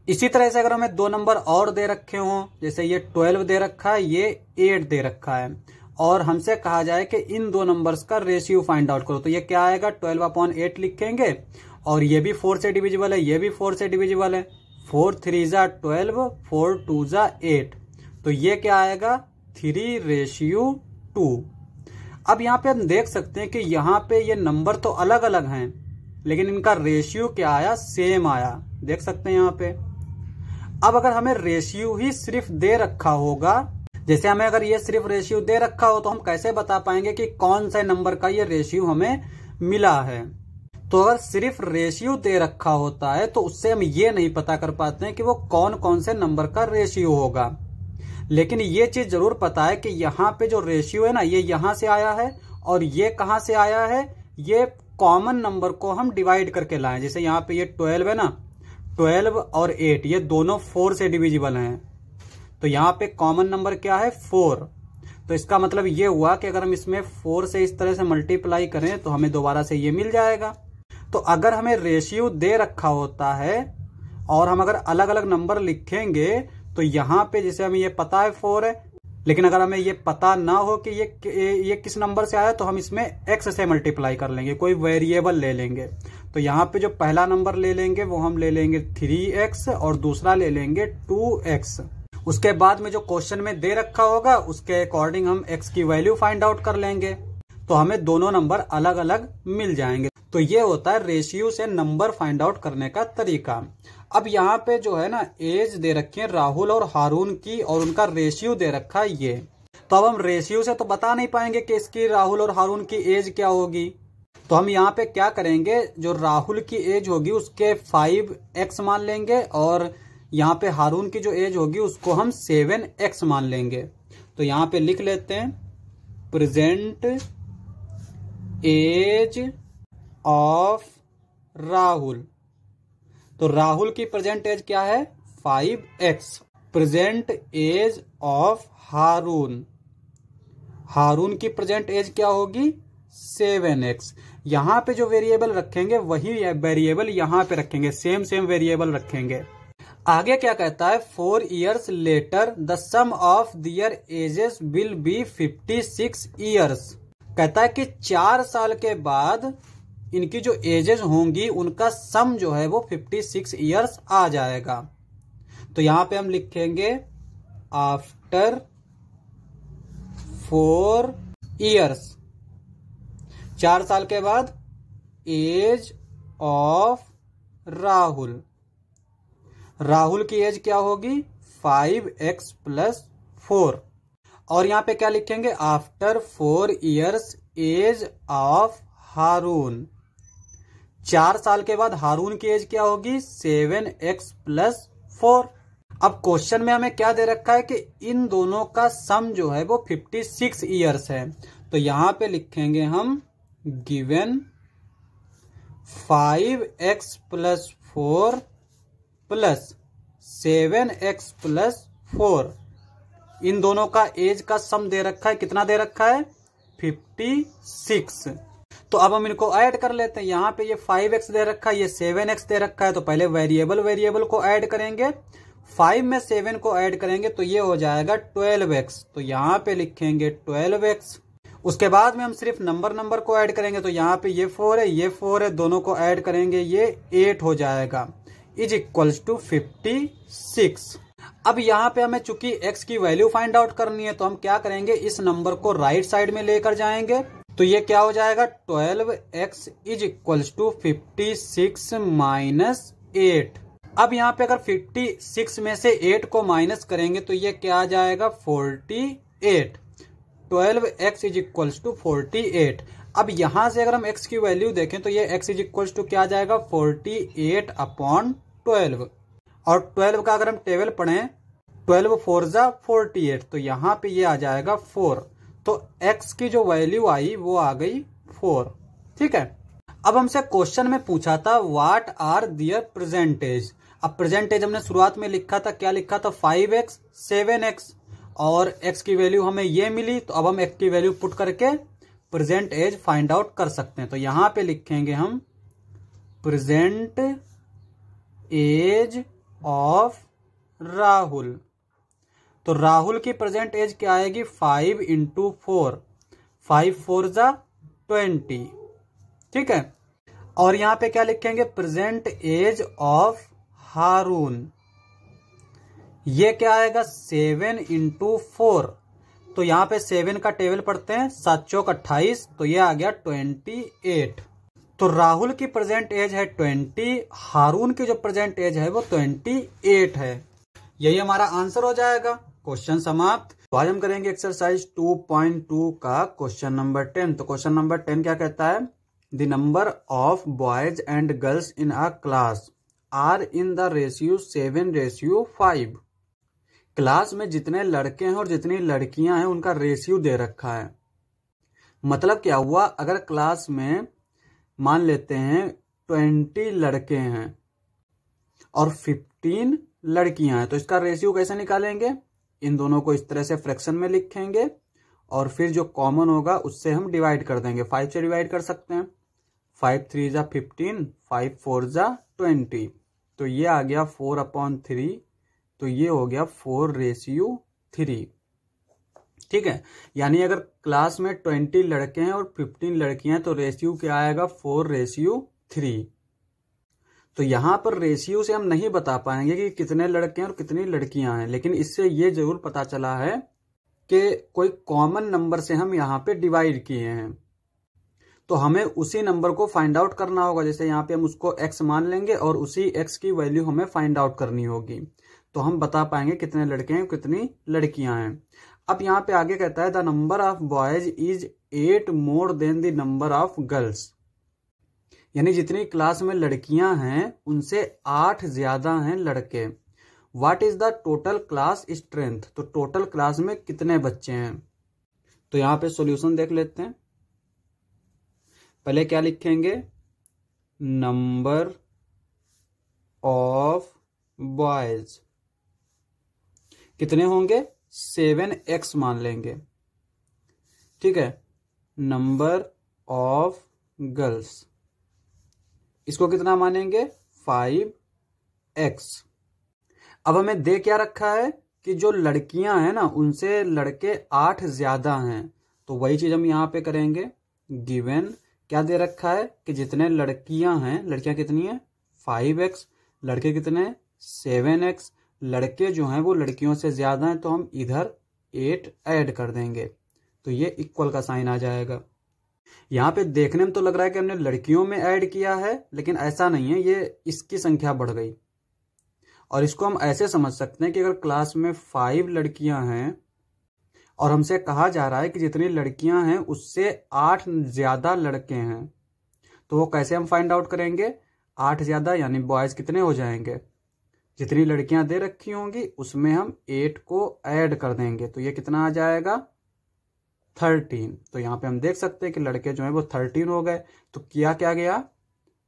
इसी तरह से अगर हमें दो नंबर और दे रखे हों, जैसे ये 12 दे रखा है, ये 8 दे रखा है, और हमसे कहा जाए कि इन दो नंबर्स का रेशियो फाइंड आउट करो, तो ये क्या आएगा, 12/8 लिखेंगे और ये भी 4 से डिविजिबल है, ये भी 4 से डिविजिबल है। 4 3 जा 12, 4 2 जा 8, तो ये क्या आएगा, 3:2। अब यहाँ पे हम देख सकते हैं कि यहाँ पे ये नंबर तो अलग अलग हैं, लेकिन इनका रेशियो क्या आया, सेम आया। देख सकते हैं यहाँ पे। अब अगर हमें रेशियो ही सिर्फ दे रखा होगा, जैसे हमें अगर ये सिर्फ रेशियो दे रखा हो, तो हम कैसे बता पाएंगे कि कौन से नंबर का ये रेशियो हमें मिला है। तो अगर सिर्फ रेशियो दे रखा होता है तो उससे हम ये नहीं पता कर पाते हैं कि वो कौन कौन से नंबर का रेशियो होगा। लेकिन ये चीज जरूर पता है कि यहाँ पे जो रेशियो है ना, ये यहाँ से आया है और ये कहाँ से आया है, ये कॉमन नंबर को हम डिवाइड करके लाए। जैसे यहाँ पे ये 12 है ना, 12 और 8 ये दोनों 4 से डिविजिबल हैं, तो यहाँ पे कॉमन नंबर क्या है, 4। तो इसका मतलब ये हुआ कि अगर हम इसमें 4 से इस तरह से मल्टीप्लाई करें तो हमें दोबारा से ये मिल जाएगा। तो अगर हमें रेशियो दे रखा होता है और हम अगर अलग अलग नंबर लिखेंगे, तो यहाँ पे जैसे हमें ये पता है 4 है, लेकिन अगर हमें ये पता ना हो कि ये किस नंबर से आया, तो हम इसमें x से मल्टीप्लाई कर लेंगे, कोई वेरिएबल ले लेंगे। तो यहाँ पे जो पहला नंबर ले लेंगे वो हम ले लेंगे 3x और दूसरा ले लेंगे 2x। उसके बाद में जो क्वेश्चन में दे रखा होगा उसके अकॉर्डिंग हम x की वैल्यू फाइंड आउट कर लेंगे, तो हमें दोनों नंबर अलग अलग मिल जाएंगे। तो ये होता है रेशियो से नंबर फाइंड आउट करने का तरीका। अब यहाँ पे जो है ना, एज दे रखी है राहुल और हारून की, और उनका रेशियो दे रखा है ये। तो अब हम रेशियो से तो बता नहीं पाएंगे कि इसकी राहुल और हारून की एज क्या होगी। तो हम यहाँ पे क्या करेंगे, जो राहुल की एज होगी उसके 5x मान लेंगे, और यहाँ पे हारून की जो एज होगी उसको हम 7x मान लेंगे। तो यहाँ पे लिख लेते हैं, प्रेजेंट एज ऑफ राहुल। तो राहुल की प्रेजेंट एज क्या है, 5x। प्रेजेंट एज ऑफ हारून, हारून की प्रेजेंट एज क्या होगी, 7x। यहां पे जो वेरिएबल रखेंगे वही वेरिएबल यहां पे रखेंगे, सेम वेरिएबल रखेंगे। आगे क्या कहता है, 4 years later the sum of their ages will be 56 years। कहता है कि 4 साल के बाद इनकी जो एजेस होंगी उनका सम जो है वो 56 years आ जाएगा। तो यहां पे हम लिखेंगे आफ्टर 4 years, 4 साल के बाद एज ऑफ राहुल, राहुल की एज क्या होगी, 5x + 4। और यहां पे क्या लिखेंगे, आफ्टर 4 years एज ऑफ हारून, 4 साल के बाद हारून की एज क्या होगी, 7x + 4। अब क्वेश्चन में हमें क्या दे रखा है कि इन दोनों का सम जो है वो 56 years है। तो यहां पे लिखेंगे हम गिवन 5x + 4 + 7x + 4, इन दोनों का एज का सम दे रखा है, कितना दे रखा है, 56। तो अब हम इनको ऐड कर लेते हैं। यहाँ पे ये 5x दे रखा है, ये 7x दे रखा है, तो पहले वेरिएबल को ऐड करेंगे, 5 में 7 को ऐड करेंगे तो ये हो जाएगा 12x। तो यहाँ पे लिखेंगे 12x। उसके बाद में हम सिर्फ नंबर को ऐड करेंगे, तो यहाँ पे ये 4 है, ये 4 है, दोनों को ऐड करेंगे ये 8 हो जाएगा, इज इक्वल्स टू 56। अब यहाँ पे हमें चूंकि x की वैल्यू फाइंड आउट करनी है, तो हम क्या करेंगे, इस नंबर को राइट साइड में लेकर जाएंगे। तो ये क्या हो जाएगा, 12x इज इक्वल्स टू 56 - 8। अब यहाँ पे अगर 56 में से 8 को माइनस करेंगे तो ये क्या आ जाएगा, 48। 12x is equals to 48। अब यहां से अगर हम x की वैल्यू देखें तो ये x इज इक्वल्स टू क्या आ जाएगा, 48/12। और 12 का अगर हम टेबल पढ़ें, 12 4 जा 48, तो यहाँ पे ये आ जाएगा 4। तो x की जो वैल्यू आई वो आ गई 4। ठीक है। अब हमसे क्वेश्चन में पूछा था व्हाट आर दियर प्रेजेंटेज। अब प्रेजेंटेज हमने शुरुआत में लिखा था, क्या लिखा था, 5x 7x, और x की वैल्यू हमें ये मिली, तो अब हम x की वैल्यू पुट करके प्रेजेंट एज फाइंड आउट कर सकते हैं। तो यहां पे लिखेंगे हम प्रेजेंट एज ऑफ राहुल। तो राहुल की प्रेजेंट एज क्या आएगी, 5 इंटू 4, 5 4 जा 20, ठीक है। और यहां पे क्या लिखेंगे, प्रेजेंट एज ऑफ हारून, ये क्या आएगा 7 इंटू 4। तो यहां पे 7 का टेबल पढ़ते हैं, 7 चौक 28, तो ये आ गया 28। तो राहुल की प्रेजेंट एज है 20, हारून की जो प्रेजेंट एज है वो 28 है। यही हमारा आंसर हो जाएगा। क्वेश्चन समाप्त। तो आज हम करेंगे एक्सरसाइज 2.2 का क्वेश्चन नंबर 10। तो क्वेश्चन नंबर 10 क्या कहता है, the number of boys and girls in a class are in the ratio 7:5। Class में जितने लड़के हैं और जितनी लड़कियां हैं उनका रेशियो दे रखा है। मतलब क्या हुआ, अगर क्लास में मान लेते हैं 20 लड़के हैं और 15 लड़कियां हैं, तो इसका रेशियो कैसे निकालेंगे, इन दोनों को इस तरह से फ्रैक्शन में लिखेंगे और फिर जो कॉमन होगा उससे हम डिवाइड कर देंगे। 5 से डिवाइड कर सकते हैं, 5 3 जा 15, 5 4 जा 20, तो ये आ गया 4/3, तो ये हो गया 4:3, ठीक है। यानी अगर क्लास में 20 लड़के हैं और 15 लड़कियां हैं तो रेशियो क्या आएगा, 4:3। तो यहां पर रेशियो से हम नहीं बता पाएंगे कि कितने लड़के हैं और कितनी लड़कियां हैं, लेकिन इससे ये जरूर पता चला है कि कोई कॉमन नंबर से हम यहाँ पे डिवाइड किए हैं, तो हमें उसी नंबर को फाइंड आउट करना होगा। जैसे यहाँ पे हम उसको x मान लेंगे और उसी x की वैल्यू हमें फाइंड आउट करनी होगी, तो हम बता पाएंगे कितने लड़के हैं कितनी लड़कियां हैं। अब यहाँ पे आगे कहता है the number of boys is 8 more than the number of girls, यानी जितनी क्लास में लड़कियां हैं उनसे 8 ज्यादा हैं लड़के। What is the total class strength, तो टोटल क्लास में कितने बच्चे हैं। तो यहां पे सॉल्यूशन देख लेते हैं। पहले क्या लिखेंगे, नंबर ऑफ बॉयज कितने होंगे, 7x मान लेंगे, ठीक है। नंबर ऑफ गर्ल्स इसको कितना मानेंगे, 5x। अब हमें दे क्या रखा है कि जो लड़कियां हैं ना उनसे लड़के 8 ज्यादा हैं, तो वही चीज हम यहां पे करेंगे। गिवन क्या दे रखा है कि जितने लड़कियां हैं, लड़कियां कितनी है 5x, लड़के कितने 7x, लड़के जो हैं वो लड़कियों से ज्यादा हैं, तो हम इधर 8 ऐड कर देंगे, तो ये इक्वल का साइन आ जाएगा। यहाँ पे देखने में तो लग रहा है कि हमने लड़कियों में ऐड किया है, लेकिन ऐसा नहीं है, ये इसकी संख्या बढ़ गई। और इसको हम ऐसे समझ सकते हैं कि अगर क्लास में 5 लड़कियां हैं और हमसे कहा जा रहा है कि जितनी लड़कियां हैं उससे 8 ज्यादा लड़के हैं, तो वो कैसे हम फाइंड आउट करेंगे, 8 ज्यादा यानी बॉयज कितने हो जाएंगे, जितनी लड़कियां दे रखी होंगी उसमें हम 8 को ऐड कर देंगे, तो ये कितना आ जाएगा 13। तो यहाँ पे हम देख सकते हैं कि लड़के जो है वो 13 हो गए। तो किया क्या गया,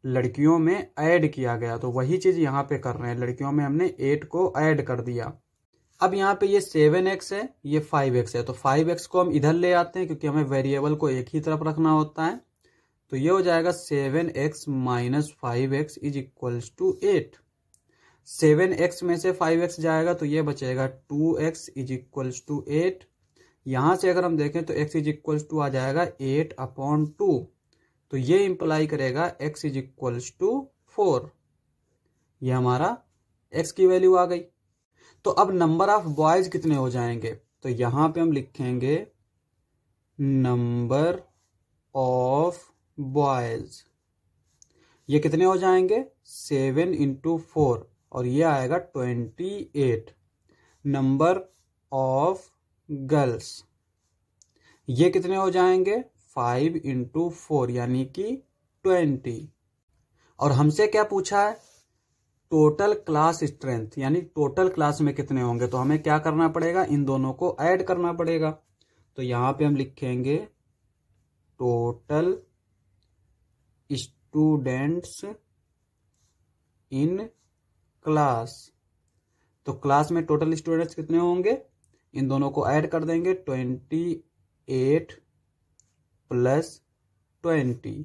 लड़कियों में ऐड किया गया, तो वही चीज यहाँ पे कर रहे हैं, लड़कियों में हमने 8 को ऐड कर दिया। अब यहाँ पे ये 7x है, ये 5x है, तो 5x को हम इधर ले आते हैं क्योंकि हमें वेरिएबल को एक ही तरफ रखना होता है। तो ये हो जाएगा 7x minus 5x is equals to 8। 7x में से 5x जाएगा तो ये बचेगा 2x इज इक्वल्स टू 8। यहां से अगर हम देखें तो x इज इक्वल्स टू आ जाएगा 8/2, तो ये इंप्लाई करेगा x इज इक्वल्स टू 4। ये हमारा x की वैल्यू आ गई। तो अब नंबर ऑफ बॉयज कितने हो जाएंगे, तो यहां पे हम लिखेंगे नंबर ऑफ बॉयज, ये कितने हो जाएंगे 7 इंटू 4 और ये आएगा 28। नंबर ऑफ गर्ल्स ये कितने हो जाएंगे 5 इंटू 4 यानी कि 20। और हमसे क्या पूछा है, टोटल क्लास स्ट्रेंथ, यानी टोटल क्लास में कितने होंगे, तो हमें क्या करना पड़ेगा, इन दोनों को ऐड करना पड़ेगा। तो यहां पे हम लिखेंगे टोटल स्टूडेंट्स इन क्लास। तो क्लास में टोटल स्टूडेंट्स कितने होंगे, इन दोनों को ऐड कर देंगे, 28 प्लस 20,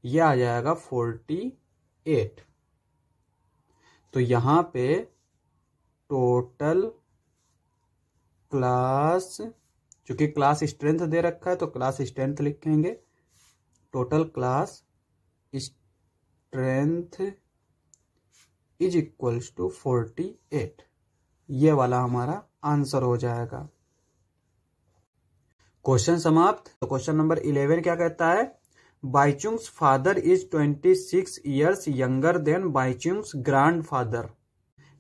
यह आ जाएगा 48। तो यहां पे टोटल क्लास, चूंकि क्लास स्ट्रेंथ दे रखा है तो क्लास स्ट्रेंथ लिखेंगे, total class strength is equals to 48। ये वाला हमारा आंसर हो जाएगा। क्वेश्चन समाप्त। तो क्वेश्चन नंबर 11 क्या कहता है, Bhaichung's father is 26 years younger than Bhaichung's grandfather.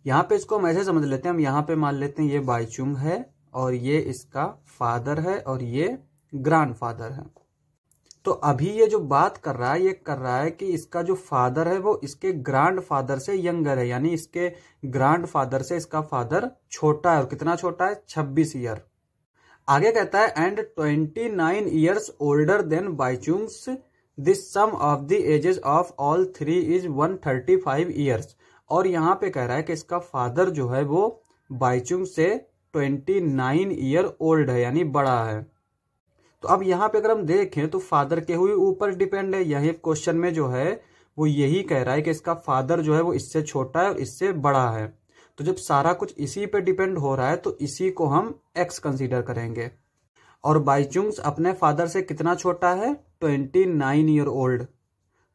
यहाँ पे इसको हम ऐसे समझ लेते हैं, हम यहाँ पे मान लेते हैं ये बाइचुंग है और ये इसका फादर है और ये ग्रैंड फादर है। तो अभी ये जो बात कर रहा है ये कर रहा है कि इसका जो फादर है वो इसके ग्रैंड फादर से यंगर है, यानी इसके ग्रैंड फादर से इसका फादर छोटा है। और कितना छोटा है, 26 ईयर। आगे कहता है and 29 years older than Bhaichung's, this sum of the ages of all three is 135 years. और यहाँ पे कह रहा है कि इसका फादर जो है वो बाइचुंग से 29 ईयर ओल्ड है, यानी बड़ा है। तो अब यहाँ पे अगर हम देखें तो फादर के हुए ऊपर डिपेंड है, यही क्वेश्चन में जो है वो यही कह रहा है कि इसका फादर जो है वो इससे छोटा है और इससे बड़ा है। तो जब सारा कुछ इसी पे डिपेंड हो रहा है तो इसी को हम एक्स कंसीडर करेंगे। और बाइचुंग्स अपने फादर से कितना छोटा है, 29 ईयर ओल्ड,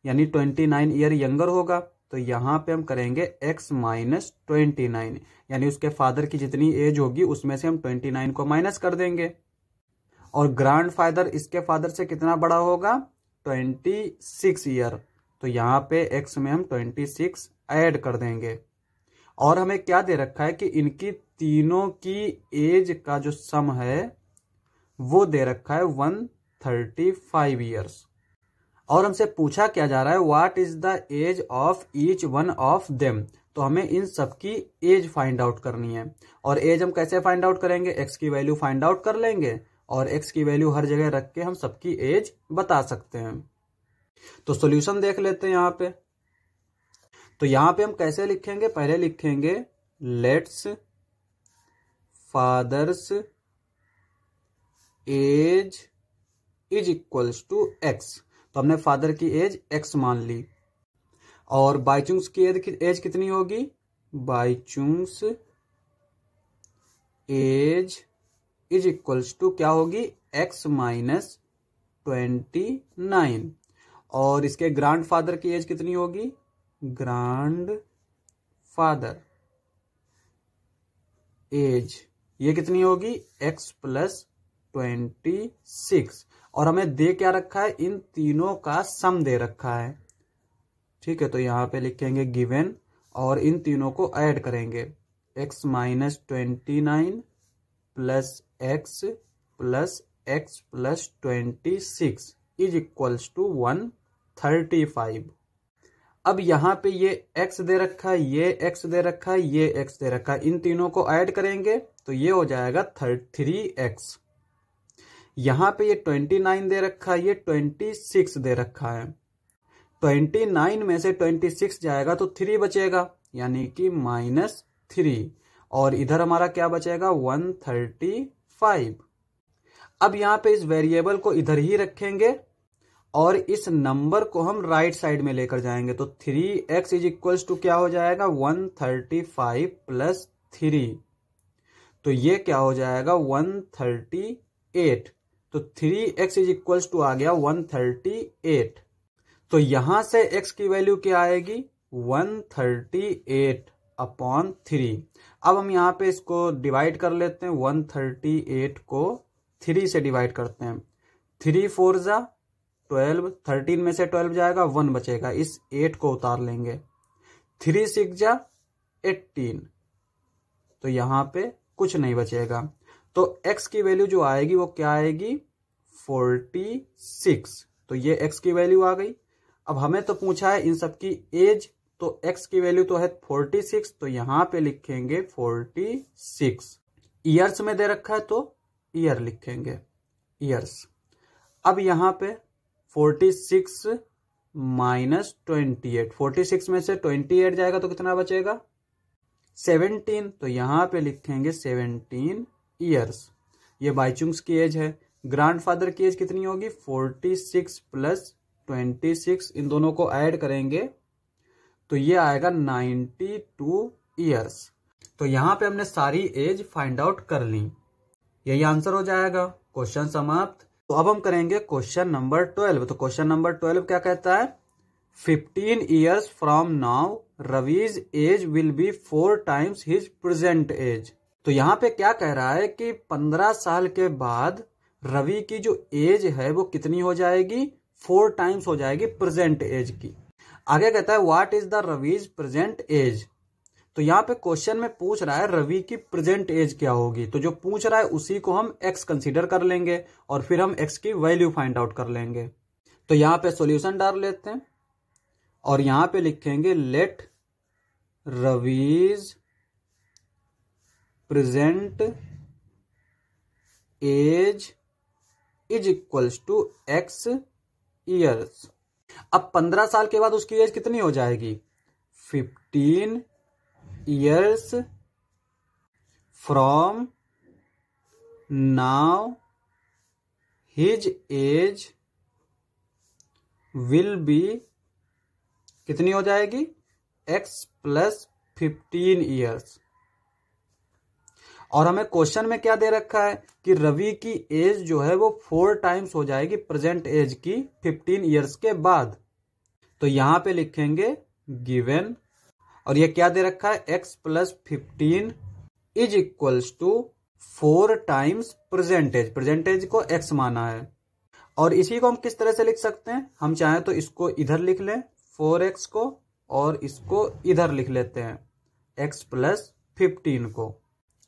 यानी 29 ईयर यंगर होगा। तो यहाँ पे हम करेंगे x माइनस 29, यानी उसके फादर की जितनी एज होगी उसमें से हम 29 को माइनस कर देंगे। और ग्रैंड फादर इसके फादर से कितना बड़ा होगा, 26 ईयर। तो यहाँ पे x में हम 26 ऐड कर देंगे। और हमें क्या दे रखा है कि इनकी तीनों की एज का जो सम है वो दे रखा है 135 ईयर्स। और हमसे पूछा क्या जा रहा है, what is the age of each one of them. तो हमें इन सबकी एज फाइंड आउट करनी है। और एज हम कैसे फाइंड आउट करेंगे, एक्स की वैल्यू फाइंड आउट कर लेंगे और एक्स की वैल्यू हर जगह रख के हम सबकी एज बता सकते हैं। तो सॉल्यूशन देख लेते हैं यहाँ पे। तो यहाँ पे हम कैसे लिखेंगे, पहले लिखेंगे let's father's age is equals to x. तो हमने फादर की एज एक्स मान ली। और बाइचुंग्स की एज कितनी होगी, Bhaichung's as is equals to क्या होगी, एक्स माइनस 29। और इसके ग्रैंड फादर की एज कितनी होगी, ग्रैंड फादर एज ये कितनी होगी, एक्स प्लस 26। और हमें दे क्या रखा है, इन तीनों का सम दे रखा है। ठीक है, तो यहां पे लिखेंगे गिवन और इन तीनों को ऐड करेंगे, x minus 29 plus x plus x plus 26 is equals to 135। अब यहाँ पे ये x दे रखा है, ये x दे रखा है, ये x दे रखा है, इन तीनों को ऐड करेंगे तो ये हो जाएगा 3x। यहाँ पे ये 29 दे रखा है, ये 26 दे रखा है। 29 में से 26 जाएगा तो 3 बचेगा, यानी कि -3। और इधर हमारा क्या बचेगा, 135। अब यहाँ पे इस वेरिएबल को इधर ही रखेंगे और इस नंबर को हम राइट साइड में लेकर जाएंगे। तो 3x इज इक्वल्स टू क्या हो जाएगा, 135 प्लस 3। तो ये क्या हो जाएगा, 138। तो 3x इज इक्वल्स टू आ गया 138। तो यहां से x की वैल्यू क्या आएगी, 138/3। अब हम यहाँ पे इसको डिवाइड कर लेते हैं, 138 को 3 से डिवाइड करते हैं। 3 4 जा 12, 13 में से 12 जाएगा, 1 बचेगा, इस 8 को उतार लेंगे। 3 6 जा 18, तो यहाँ पे कुछ नहीं बचेगा। तो x की वैल्यू जो आएगी वो क्या आएगी, 46। तो ये x की वैल्यू आ गई। अब हमें तो पूछा है इन सबकी एज, तो x की वैल्यू तो है 46, तो यहां पे लिखेंगे 46। ईयर्स में दे रखा है तो ईयर लिखेंगे, ईयर्स। अब यहां पे 46 -28। 46 में से 28 जाएगा तो कितना बचेगा? 17। तो यहाँ पे लिखेंगे 17 ईयर्स। ये बाईचुंग्स की एज है। ग्रैंडफादर की एज कितनी होगी? 46 प्लस 26, इन दोनों को ऐड करेंगे तो ये आएगा 92 ईयर्स। तो यहाँ पे हमने सारी एज फाइंड आउट कर ली। यही आंसर हो जाएगा। क्वेश्चन समाप्त। तो अब हम करेंगे क्वेश्चन नंबर 12। तो क्वेश्चन नंबर 12 क्या कहता है? 15 years from now Ravi's age will be 4 times his present age. तो यहाँ पे क्या कह रहा है कि 15 साल के बाद रवि की जो एज है वो कितनी हो जाएगी? 4 टाइम्स हो जाएगी प्रेजेंट एज की। आगे कहता है what is the Ravi's present age. तो यहाँ पे क्वेश्चन में पूछ रहा है रवि की प्रेजेंट एज क्या होगी। तो जो पूछ रहा है उसी को हम एक्स कंसीडर कर लेंगे और फिर हम एक्स की वैल्यू फाइंड आउट कर लेंगे। तो यहाँ पे सॉल्यूशन डाल लेते हैं और यहाँ पे लिखेंगे let Ravi's present age is equals to x years. अब 15 साल के बाद उसकी एज कितनी हो जाएगी? 15 years from now his age will B कितनी हो जाएगी? X plus 15 years. और हमें क्वेश्चन में क्या दे रखा है कि रवि की एज जो है वो 4 टाइम्स हो जाएगी प्रेजेंट एज की 15 ईयर्स के बाद। तो यहां पे लिखेंगे गिवन, और ये क्या दे रखा है? x plus 15 is equals to 4 times present age. Present age को x माना है। और इसी को हम किस तरह से लिख सकते हैं? हम चाहें तो इसको इधर लिख लें 4x को, और इसको इधर लिख लेते हैं x प्लस 15 को।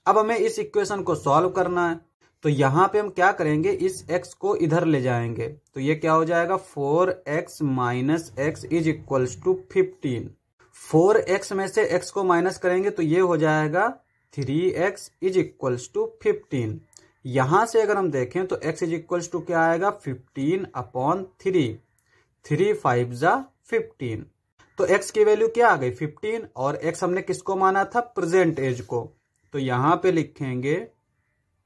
अब हमें इस इक्वेशन को सॉल्व करना है। तो यहां पे हम क्या करेंगे? इस x को इधर ले जाएंगे तो ये क्या हो जाएगा? 4x minus x is equals to 15। 4x में से x को माइनस करेंगे तो ये हो जाएगा 3x इज इक्वल्स टू 15। यहां से अगर हम देखें तो x इज इक्वल्स टू क्या आएगा? 15/3। 3 5 जा 15। तो x की वैल्यू क्या आ गई? 15। और x हमने किसको माना था? प्रेजेंट एज को। तो यहां पे लिखेंगे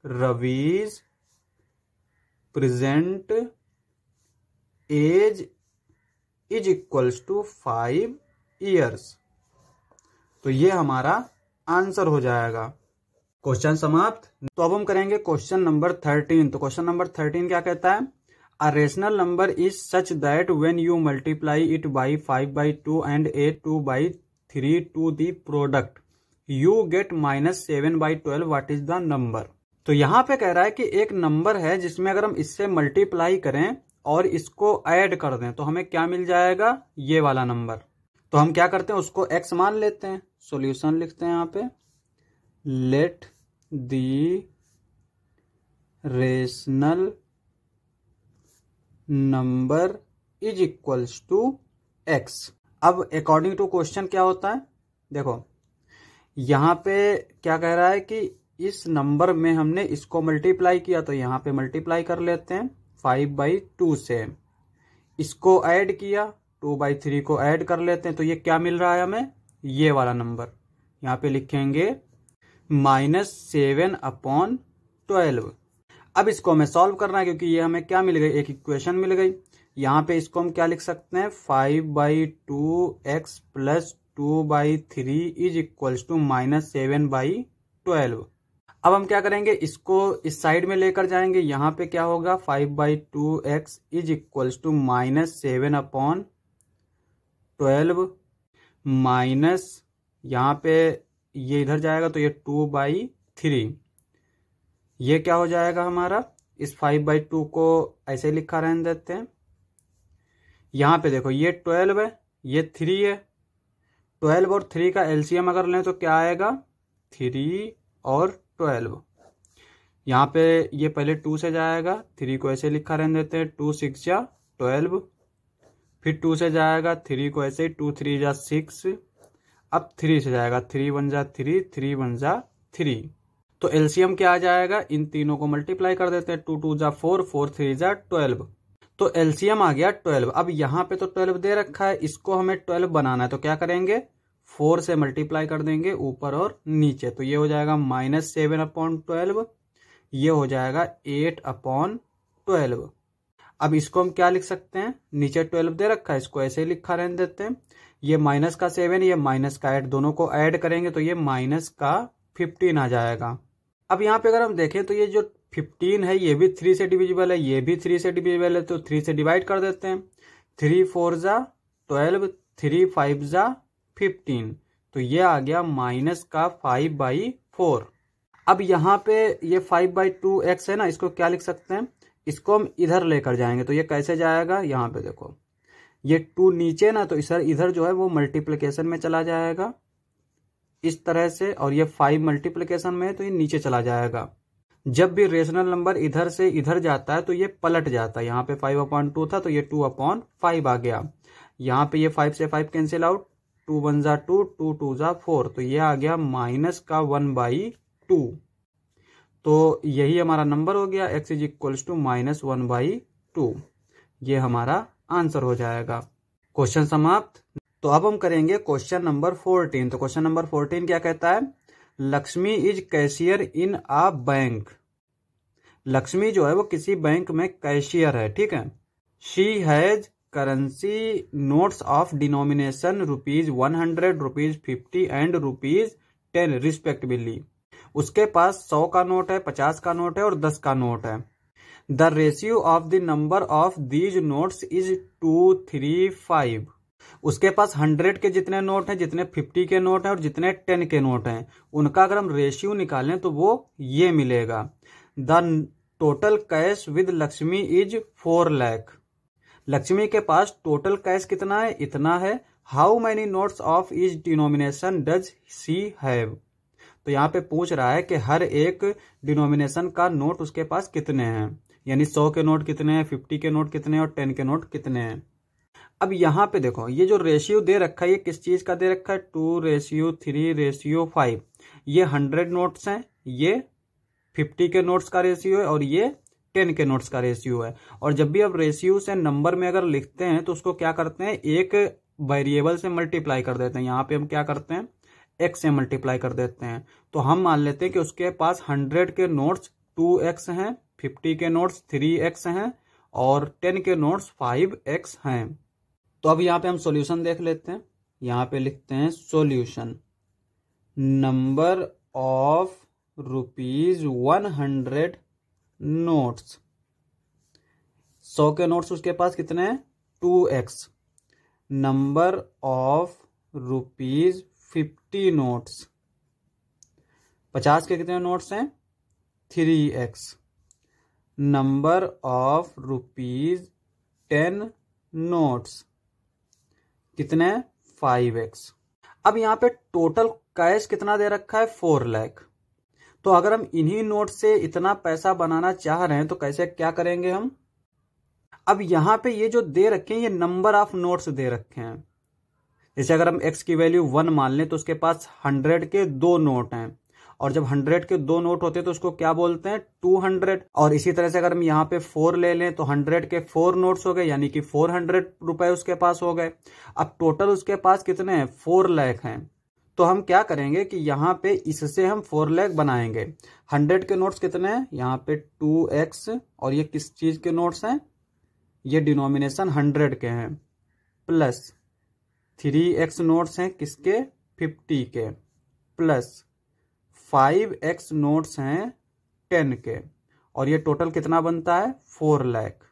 Ravi's present age is equals to 5 years. तो ये हमारा आंसर हो जाएगा। क्वेश्चन समाप्त। तो अब हम करेंगे क्वेश्चन नंबर 13। तो क्वेश्चन नंबर 13 क्या कहता है? A rational number is such that when you multiply it by 5/2 and add 2/3 to the product you get -7/12। What is the number. तो यहां पे कह रहा है कि एक नंबर है जिसमें अगर हम इससे मल्टीप्लाई करें और इसको ऐड कर दें तो हमें क्या मिल जाएगा? ये वाला नंबर। तो हम क्या करते हैं? उसको x मान लेते हैं। सॉल्यूशन लिखते हैं यहां पे let the rational number is equals to x। अब अकॉर्डिंग टू क्वेश्चन क्या होता है? देखो यहां पे क्या कह रहा है कि इस नंबर में हमने इसको मल्टीप्लाई किया तो यहां पे मल्टीप्लाई कर लेते हैं 5/2 से। इसको ऐड किया 2/3 को ऐड कर लेते हैं तो ये क्या मिल रहा है हमें? ये वाला नंबर। यहां पे लिखेंगे -7/12। अब इसको हमें सॉल्व करना है क्योंकि ये हमें क्या मिल गई? एक इक्वेशन मिल गई। यहां पे इसको हम क्या लिख सकते हैं? 5/2x plus 2/3 is equals to -7/12। अब हम क्या करेंगे? इसको इस साइड में लेकर जाएंगे। यहां पे क्या होगा? 5/2x is equals to -7/12 minus, यहां पे ये इधर जाएगा तो ये 2/3। ये क्या हो जाएगा हमारा? इस 5/2 को ऐसे लिखा रहने देते हैं। यहां पे देखो ये 12 है, ये 3 है। 12 और 3 का एलसीएम अगर लें तो क्या आएगा? 3 और 12। यहाँ पे ये पहले 2 से जाएगा, 3 को ऐसे लिखा रहने देते हैं, 2 6 जा 12। फिर 2 से जाएगा, 3 को ऐसे 2 3 जा 6। अब 3 से जाएगा, 3 1 जा 3, 3 1 जा 3। तो एलसीएम क्या आ जाएगा? इन तीनों को मल्टीप्लाई कर देते हैं, 2 2 जा 4, 4 3 जा 12। तो एलसीएम आ गया 12। अब यहाँ पे तो 12 दे रखा है, इसको हमें 12 बनाना है, तो क्या करेंगे 4 से मल्टीप्लाई कर देंगे ऊपर और नीचे, तो ये हो जाएगा -7/12, ये हो जाएगा 8/12। अब इसको हम क्या लिख सकते हैं, नीचे 12 दे रखा है, इसको ऐसे ही लिखा रहने देते हैं। ये -7 ये -8 दोनों को ऐड करेंगे तो ये -15 आ जाएगा। अब यहाँ पे अगर हम देखें तो ये जो 15 है ये भी 3 से डिविजिबल है, ये भी 3 से डिविजिबल है, तो 3 से डिवाइड कर देते हैं। 3 4 जा 12, 3 5 जा 15, तो ये आ गया -5/4। अब यहाँ पे ये 5/2x है ना, इसको क्या लिख सकते हैं, इसको हम इधर लेकर जाएंगे, तो ये कैसे जाएगा, यहाँ पे देखो ये 2 नीचे ना, तो इधर जो है वो मल्टीप्लिकेशन में चला जाएगा इस तरह से, और ये 5 मल्टीप्लिकेशन में है तो ये नीचे चला जाएगा। जब भी रेशनल नंबर इधर से इधर जाता है तो ये पलट जाता है। यहाँ पे 5/2 था तो ये 2/5 आ गया। यहाँ पे ये 5 से 5 कैंसिल आउट, 2 1 जा 2, 2 2 जा 4, तो ये आ गया -1/2। तो यही हमारा नंबर हो गया, x = -1/2। ये हमारा आंसर हो जाएगा। क्वेश्चन समाप्त। तो अब हम करेंगे क्वेश्चन नंबर 14। तो क्वेश्चन नंबर 14 क्या कहता है, Lakshmi is cashier in a bank. Lakshmi जो है वो किसी बैंक में कैशियर है, ठीक है। She has currency notes of denomination ₹100, ₹50 and ₹10 respectively. उसके पास 100 का नोट है, 50 का नोट है और 10 का नोट है। The ratio of the number of these notes is 235। उसके पास 100 के जितने नोट हैं, जितने 50 के नोट हैं और जितने 10 के नोट हैं, उनका अगर हम रेशियो निकालें तो वो ये मिलेगा। The total cash with Lakshmi is 4 lakh. Lakshmi के पास टोटल कैश कितना है, इतना है। How many notes of is denomination does she have. तो यहाँ पे पूछ रहा है कि हर एक डिनोमिनेशन का नोट उसके पास कितने हैं, यानी 100 के नोट कितने हैं, 50 के नोट कितने हैं और 10 के नोट कितने हैं। अब यहाँ पे देखो ये जो रेशियो दे रखा है ये किस चीज का दे रखा है, 2:3:5। ये 100 नोट्स हैं, ये 50 के नोट्स का रेशियो है और ये 10 के नोट्स का रेशियो है। और जब भी अब रेशियो से नंबर में अगर लिखते हैं तो उसको क्या करते हैं, एक वेरिएबल से मल्टीप्लाई कर देते हैं। यहाँ पे हम क्या करते हैं, x से मल्टीप्लाई कर देते हैं। तो हम मान लेते हैं कि उसके पास 100 के नोट्स 2x हैं, 50 के नोट्स 3x हैं और 10 के नोट्स 5x हैं। तो अब यहाँ पे हम सॉल्यूशन देख लेते हैं। यहाँ पे लिखते हैं सॉल्यूशन, नंबर ऑफ ₹100 नोट्स, 100 के नोट्स उसके पास कितने हैं, 2x। नंबर ऑफ ₹50 नोट्स, 50 के कितने नोट्स हैं, 3x। नंबर ऑफ ₹10 नोट्स कितने, 5x। अब यहाँ पे टोटल कैश कितना दे रखा है, 4 लाख। तो अगर हम इन्हीं नोट से इतना पैसा बनाना चाह रहे हैं तो कैसे क्या करेंगे हम। अब यहाँ पे ये जो दे रखे हैं ये नंबर ऑफ नोट्स दे रखे हैं। जैसे अगर हम x की वैल्यू 1 मान लें तो उसके पास 100 के 2 नोट हैं, और जब 100 के 2 नोट होते हैं तो उसको क्या बोलते हैं, 200। और इसी तरह से अगर हम यहाँ पे 4 ले लें तो 100 के 4 नोट्स हो गए, यानी कि 400 रुपए उसके पास हो गए। अब टोटल उसके पास कितने हैं, 4 लाख हैं। तो हम क्या करेंगे कि यहाँ पे इससे हम 4 लाख बनाएंगे। 100 के नोट्स कितने हैं, यहाँ पे 2x, और ये किस चीज के नोट्स हैं, ये डिनोमिनेशन 100 के हैं, प्लस 3x नोट्स हैं किसके, 50 के, प्लस 5x नोट्स हैं 10 के, और ये टोटल कितना बनता है, 4 लाख।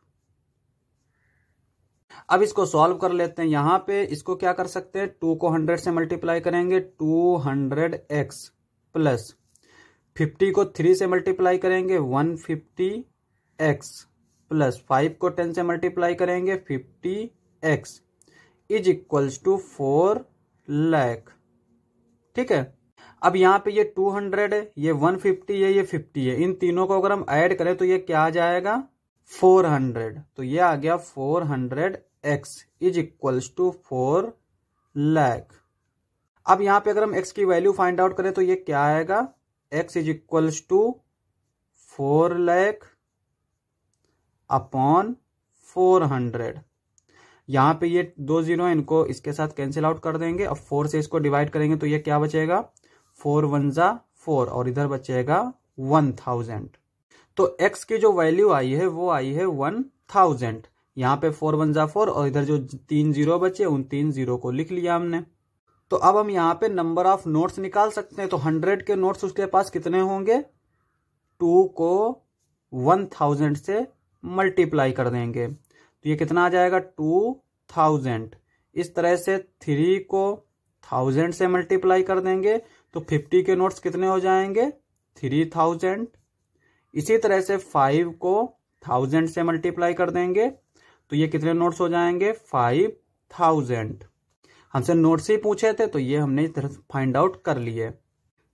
अब इसको सॉल्व कर लेते हैं। यहां पे इसको क्या कर सकते हैं, 2 को 100 से मल्टीप्लाई करेंगे, 200x, प्लस 50 को 3 से मल्टीप्लाई करेंगे, 150x, प्लस 5 को 10 से मल्टीप्लाई करेंगे, 50x, is equals to 4 lakh. ठीक है। अब यहाँ पे ये 200 है, ये 150 है, ये 50 है, इन तीनों को अगर हम ऐड करें तो ये क्या आ जाएगा, 400। तो ये आ गया 400x is equals to 4 lakh. अब यहाँ पे अगर हम x की वैल्यू फाइंड आउट करें तो ये क्या आएगा, x is equals to 4 lakh upon 400। यहाँ पे ये 2 जीरो है, इनको इसके साथ कैंसिल आउट कर देंगे। अब 4 से इसको डिवाइड करेंगे तो ये क्या बचेगा, 4 1 जा 4 और इधर बचेगा 1000। तो x की जो वैल्यू आई है वो आई है 1000। यहाँ पे 4 1 जा 4 और इधर जो 3 जीरो बचे उन 3 जीरो को लिख लिया हमने। तो अब हम यहाँ पे नंबर ऑफ नोट्स निकाल सकते हैं। तो 100 के नोट्स उसके पास कितने होंगे, 2 को 1000 से मल्टीप्लाई कर देंगे तो ये कितना आ जाएगा 2000। इस तरह से 3 को 1000 से मल्टीप्लाई कर देंगे तो 50 के नोट्स कितने हो जाएंगे 3000। इसी तरह से 5 को 1000 से मल्टीप्लाई कर देंगे तो ये कितने नोट्स हो जाएंगे 5000। हमसे नोट्स ही पूछे थे तो ये हमने इस तरह फाइंड आउट कर लिए।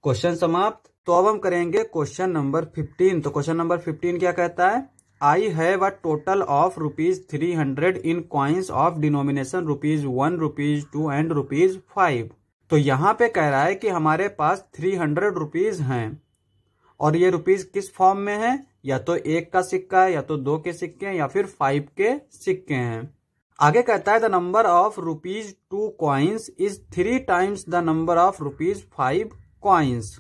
क्वेश्चन समाप्त। तो अब हम करेंगे क्वेश्चन नंबर 15। तो क्वेश्चन नंबर 15 क्या कहता है, I have a total of ₹300 in coins of denomination ₹1, ₹2 and ₹5। तो यहाँ पे कह रहा है कि हमारे पास 300 रुपीज हैं और ये रुपीज किस फॉर्म में है, या तो 1 का सिक्का है, या तो 2 के सिक्के हैं, या फिर 5 के सिक्के हैं। आगे कहता है the number of ₹2 coins is 3 times the number of ₹5 coins.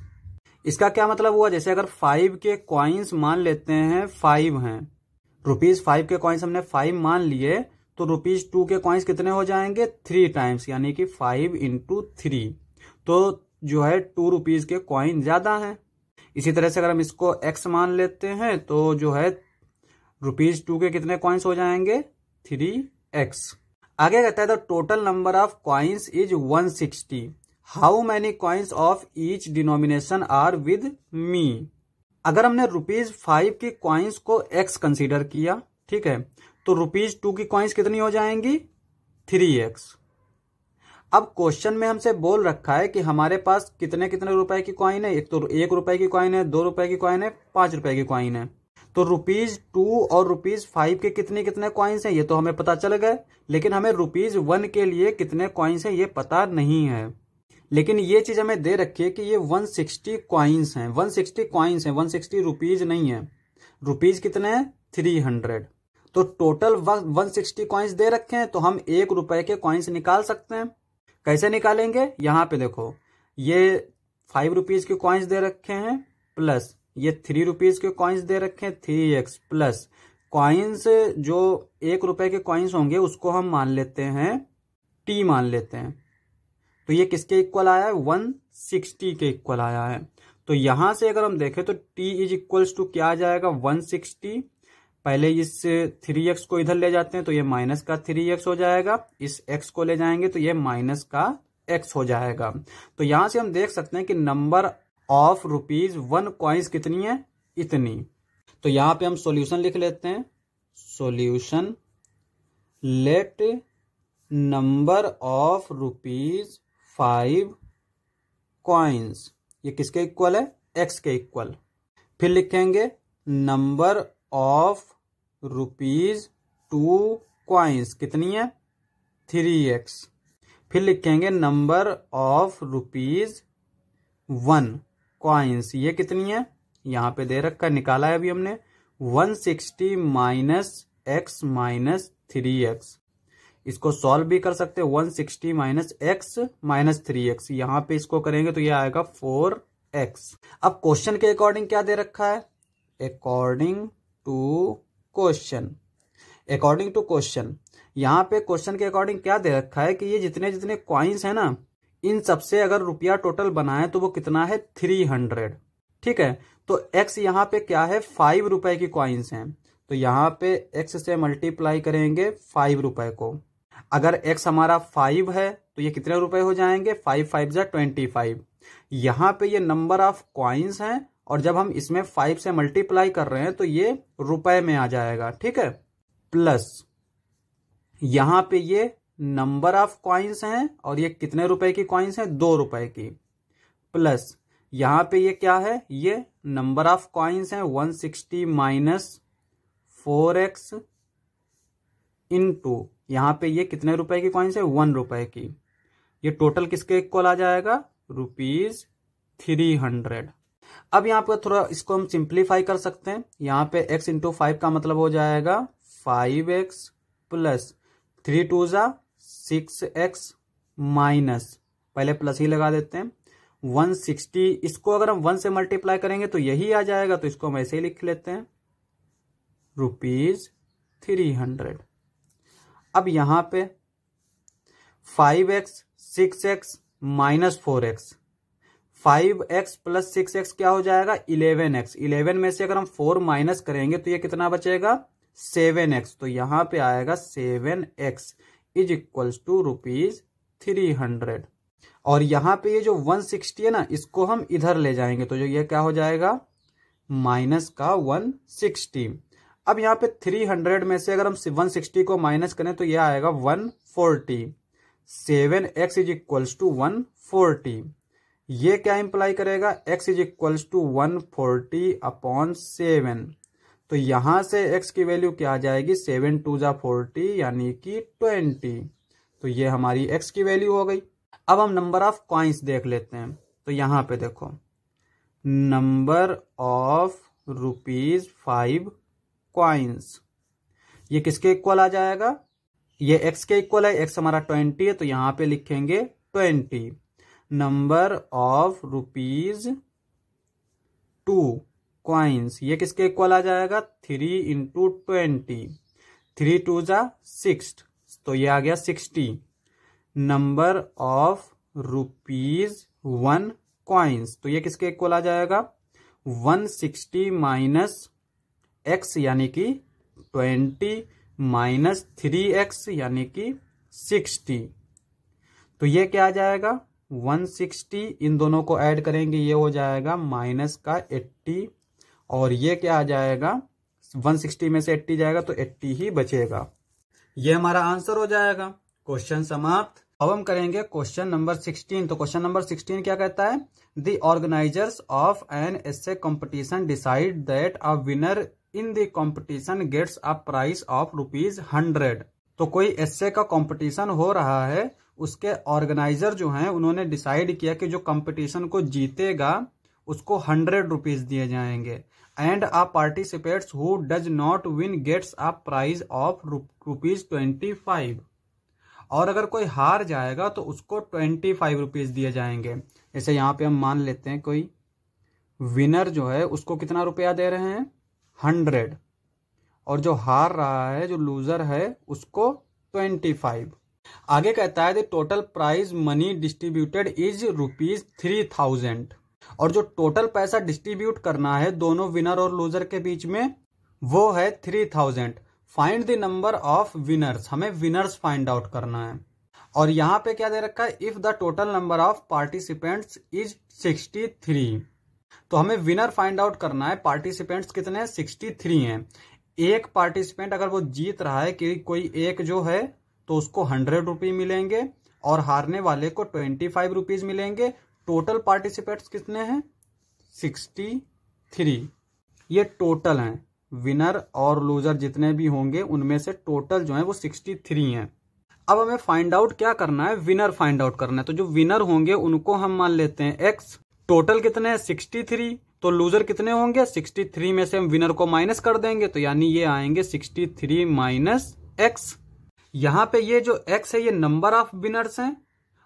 इसका क्या मतलब हुआ, जैसे अगर 5 के कॉइन्स मान लेते हैं 5 हैं, ₹5 के कॉइन्स हमने 5 मान लिए तो ₹2 के कॉइन्स कितने हो जाएंगे 3 टाइम्स, यानी कि 5 × 3। तो जो है 2 रुपीज के कॉइन ज्यादा हैं। इसी तरह से अगर हम इसको x मान लेते हैं तो जो है ₹2 के कितने कॉइन्स हो जाएंगे 3x। आगे कहता है the total number of coins is 160। How many coins of each denomination are with me. अगर हमने ₹5 की कॉइन्स को x कंसीडर किया, ठीक है, तो ₹2 की कॉइन्स कितनी हो जाएंगी 3x। अब क्वेश्चन में हमसे बोल रखा है कि हमारे पास कितने कितने रुपए की कॉइन है, एक तो ₹1 की कॉइन है, ₹2 की कॉइन है, ₹5 की कॉइन है। तो ₹2 और ₹5 के कितने कितने कॉइन्स हैं ये तो हमें पता चल गए, लेकिन हमें ₹1 के लिए कितने कॉइन्स हैं ये पता नहीं है। लेकिन ये चीज हमें दे रखी है कि ये 160 कॉइन्स हैं, 160 कॉइन्स हैं, 160 रुपीज नहीं है। रुपीज कितने हैं 300। तो टोटल 160 कॉइन्स दे रखे हैं तो हम ₹1 के कॉइन्स निकाल सकते हैं। कैसे निकालेंगे, यहाँ पे देखो ये 5 रुपीज के कॉइन्स दे रखे हैं प्लस ये 3 रुपीज के कॉइन्स दे रखे हैं 3x प्लस कॉइन्स जो ₹1 के कॉइन्स होंगे उसको हम मान लेते हैं t मान लेते हैं। तो ये किसके इक्वल आया है 160 के इक्वल आया है। तो यहां से अगर हम देखें तो t इज इक्वल्स टू क्या आ जाएगा 160। पहले इस 3x को इधर ले जाते हैं तो ये माइनस का 3x हो जाएगा, इस x को ले जाएंगे तो ये माइनस का x हो जाएगा। तो यहां से हम देख सकते हैं कि नंबर ऑफ ₹1 कॉइन्स कितनी है इतनी। तो यहां पे हम सॉल्यूशन लिख लेते हैं, solution let number of ₹5 coins, ये किसके इक्वल है x के इक्वल। फिर लिखेंगे नंबर ऑफ ₹2 कॉइन्स कितनी है 3x। फिर लिखेंगे नंबर ऑफ ₹1 कॉइन्स ये कितनी है, यहां पे दे रखा है, निकाला है अभी हमने 160 माइनस x माइनस 3x। इसको सॉल्व भी कर सकते हैं, 160 माइनस x माइनस 3x, यहां पे इसको करेंगे तो ये आएगा 4x। अब क्वेश्चन के अकॉर्डिंग क्या दे रखा है, according to question, according to question. यहाँ पे क्वेश्चन के अकॉर्डिंग क्या दे रखा है कि ये जितने जितने कॉइन्स है ना इन सबसे अगर रुपया टोटल बनाए तो वो कितना है 300। ठीक है, तो x यहाँ पे क्या है ₹5 की कॉइन्स हैं, तो यहाँ पे x से मल्टीप्लाई करेंगे ₹5 को। अगर x हमारा 5 है तो ये कितने रुपए हो जाएंगे 5 5 जा 25। यहाँ पे ये नंबर ऑफ कॉइन्स हैं और जब हम इसमें 5 से मल्टीप्लाई कर रहे हैं तो ये रुपए में आ जाएगा। ठीक है, प्लस यहाँ पे ये नंबर ऑफ कॉइन्स हैं और ये कितने रुपए की कॉइन्स हैं ₹2 की, प्लस यहाँ पे ये क्या है ये नंबर ऑफ कॉइन्स हैं 160 माइनस 4x इंटू यहाँ पे ये कितने रुपए की कॉइन्स है ₹1 की। ये टोटल किसके इक्वल आ जाएगा ₹300। अब यहाँ पे थोड़ा इसको हम सिंप्लीफाई कर सकते हैं, यहाँ पे x इंटू 5 का मतलब हो जाएगा 5x प्लस 3 2 जा 6x माइनस, पहले प्लस ही लगा देते हैं, 160। इसको अगर हम 1 से मल्टीप्लाई करेंगे तो यही आ जाएगा, तो इसको हम ऐसे ही लिख लेते हैं ₹300। अब यहां पे 5x 6x minus 4x, 5x plus 6x क्या हो जाएगा 11x। 11 में से अगर हम 4 माइनस करेंगे तो ये कितना बचेगा 7x। तो यहां पे आएगा 7x इज इक्वल्स टू ₹300। और यहां पे ये जो 160 है ना, इसको हम इधर ले जाएंगे तो जो ये क्या हो जाएगा माइनस का 160। अब यहाँ पे 300 में से अगर हम 160 को माइनस करें तो ये आएगा 140। 7x is equals to 140। ये क्या इंप्लाई करेगा x is equals to 140 upon 7। तो यहां से x की वैल्यू क्या आ जाएगी 7 2 जा 40 यानी कि 20। तो ये हमारी x की वैल्यू हो गई। अब हम नंबर ऑफ कॉइन्स देख लेते हैं। तो यहां पे देखो नंबर ऑफ ₹5 कॉइन्स, ये किसके इक्वल आ जाएगा, ये x के इक्वल है, x हमारा 20 है तो यहां पे लिखेंगे 20। नंबर ऑफ ₹2 कॉइन्स, ये किसके इक्वल आ जाएगा 3 इंटू 20, 3 2 जा 6 तो ये आ गया 60। नंबर ऑफ ₹1 कॉइन्स, तो ये किसके इक्वल आ जाएगा 160 माइनस x यानी कि 20 माइनस 3x यानी कि 60। तो ये क्या आ जाएगा 160, इन दोनों को ऐड करेंगे ये हो जाएगा माइनस का 80। और ये क्या आ जाएगा 160 में से 80 जाएगा तो 80 ही बचेगा। ये हमारा आंसर हो जाएगा। क्वेश्चन समाप्त। अब हम करेंगे क्वेश्चन नंबर 16। तो क्वेश्चन नंबर 16 क्या कहता है, the organisers of an essay competition decide that a winner in the competition gets a prize of ₹100। तो कोई एस्से का कंपटीशन हो रहा है, उसके ऑर्गेनाइजर जो हैं उन्होंने डिसाइड किया कि जो कंपटीशन को जीतेगा उसको ₹100 दिए जाएंगे। And a participants who does not win gets a prize of ₹25। और अगर कोई हार जाएगा तो उसको ₹25 दिए जाएंगे। जैसे यहाँ पे हम मान लेते हैं कोई विनर जो है उसको कितना रुपया दे रहे हैं 100, और जो हार रहा है जो लूजर है उसको 25। आगे कहता है the total prize money distributed is ₹3000। और जो टोटल पैसा डिस्ट्रीब्यूट करना है दोनों विनर और लूजर के बीच में वो है 3000। Find the number of winners, हमें विनर्स फाइंड आउट करना है। और यहां पे क्या दे रखा है if the total number of participants is 63। तो हमें विनर फाइंड आउट करना है। पार्टिसिपेंट्स कितने हैं 63 हैं। एक पार्टिसिपेंट अगर वो जीत रहा है कि कोई एक जो है तो उसको ₹100 मिलेंगे और हारने वाले को ₹25 मिलेंगे। टोटल पार्टिसिपेंट्स कितने हैं 63। ये टोटल हैं, विनर और लूजर जितने भी होंगे उनमें से टोटल जो है वो 63 हैं। अब हमें फाइंड आउट क्या करना है, विनर फाइंड आउट करना है। तो जो विनर होंगे उनको हम मान लेते हैं x। टोटल कितने हैं 63, तो लूजर कितने होंगे 63 में से हम विनर को माइनस कर देंगे तो यानी ये आएंगे 63 माइनस x। यहां पे ये जो x है ये नंबर ऑफ विनर्स हैं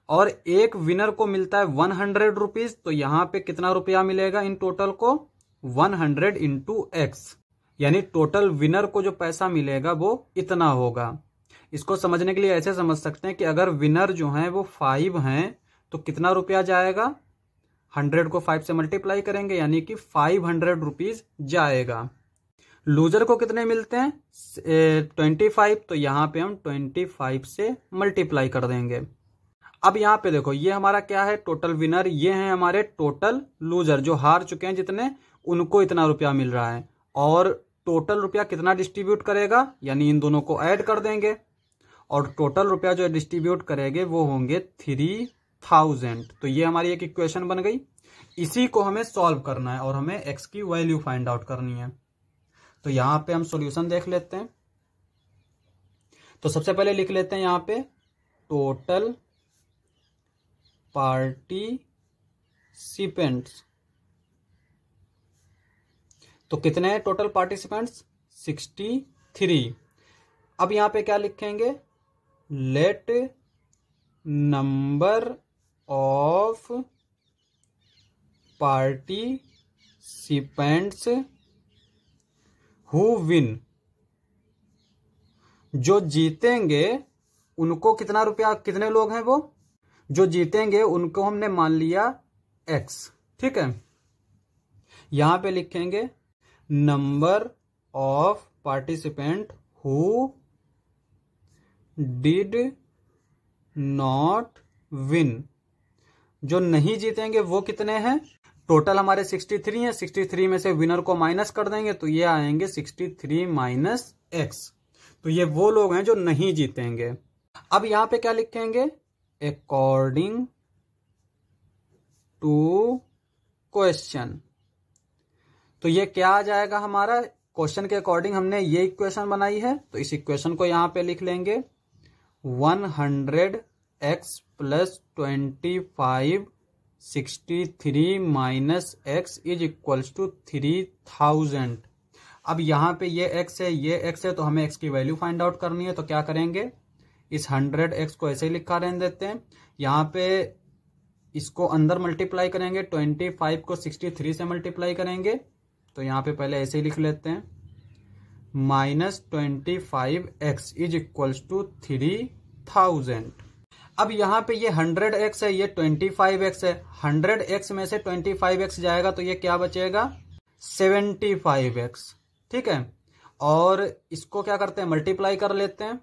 और एक विनर को मिलता है ₹100। तो यहां पे कितना रुपया मिलेगा इन टोटल को 100 इंटू x, यानी टोटल विनर को जो पैसा मिलेगा वो इतना होगा। इसको समझने के लिए ऐसे समझ सकते हैं कि अगर विनर जो है वो 5 हैं तो कितना रुपया जाएगा, 100 को 5 से मल्टीप्लाई करेंगे यानी कि ₹500 जाएगा। लूजर को कितने मिलते हैं 25, तो यहां पे हम 25 से मल्टीप्लाई कर देंगे। अब यहां पे देखो ये हमारा क्या है टोटल विनर, ये हैं हमारे टोटल लूजर जो हार चुके हैं जितने, उनको इतना रुपया मिल रहा है। और टोटल रुपया कितना डिस्ट्रीब्यूट करेगा, यानी इन दोनों को ऐड कर देंगे और टोटल रुपया जो डिस्ट्रीब्यूट करेंगे वो होंगे 3000। तो ये हमारी एक इक्वेशन बन गई। इसी को हमें सॉल्व करना है और हमें x की वैल्यू फाइंड आउट करनी है। तो यहां पे हम सॉल्यूशन देख लेते हैं। तो सबसे पहले लिख लेते हैं यहां पे टोटल पार्टिसिपेंट्स। तो कितने हैं टोटल पार्टिसिपेंट्स 63। अब यहां पे क्या लिखेंगे, let number of participants who win, जो जीतेंगे उनको कितना रुपया, कितने लोग हैं वो जो जीतेंगे उनको हमने मान लिया x, ठीक है। यहां पे लिखेंगे number of participant who did not win, जो नहीं जीतेंगे वो कितने हैं, टोटल हमारे 63 हैं, 63 में से विनर को माइनस कर देंगे तो ये आएंगे 63 माइनस x, तो ये वो लोग हैं जो नहीं जीतेंगे। अब यहां पे क्या लिखेंगे, अकॉर्डिंग टू क्वेश्चन, तो ये क्या आ जाएगा हमारा, क्वेश्चन के अकॉर्डिंग हमने ये इक्वेशन बनाई है तो इस इक्वेशन को यहां पे लिख लेंगे 100x plus 25 63 minus x is equals to 3000। अब यहां पे ये x है, ये x है, तो हमें x की वैल्यू फाइंड आउट करनी है, तो क्या करेंगे, इस 100x को ऐसे ही लिखा रहने देते हैं, यहां पे इसको अंदर मल्टीप्लाई करेंगे, 25 को 63 से मल्टीप्लाई करेंगे, तो यहां पे पहले ऐसे ही लिख लेते हैं, minus 25x is equals to 3000। अब यहां पे ये 100x है, ये 25x है, 100x में से 25x जाएगा तो ये क्या बचेगा, 75x, ठीक है। और इसको क्या करते हैं, मल्टीप्लाई कर लेते हैं,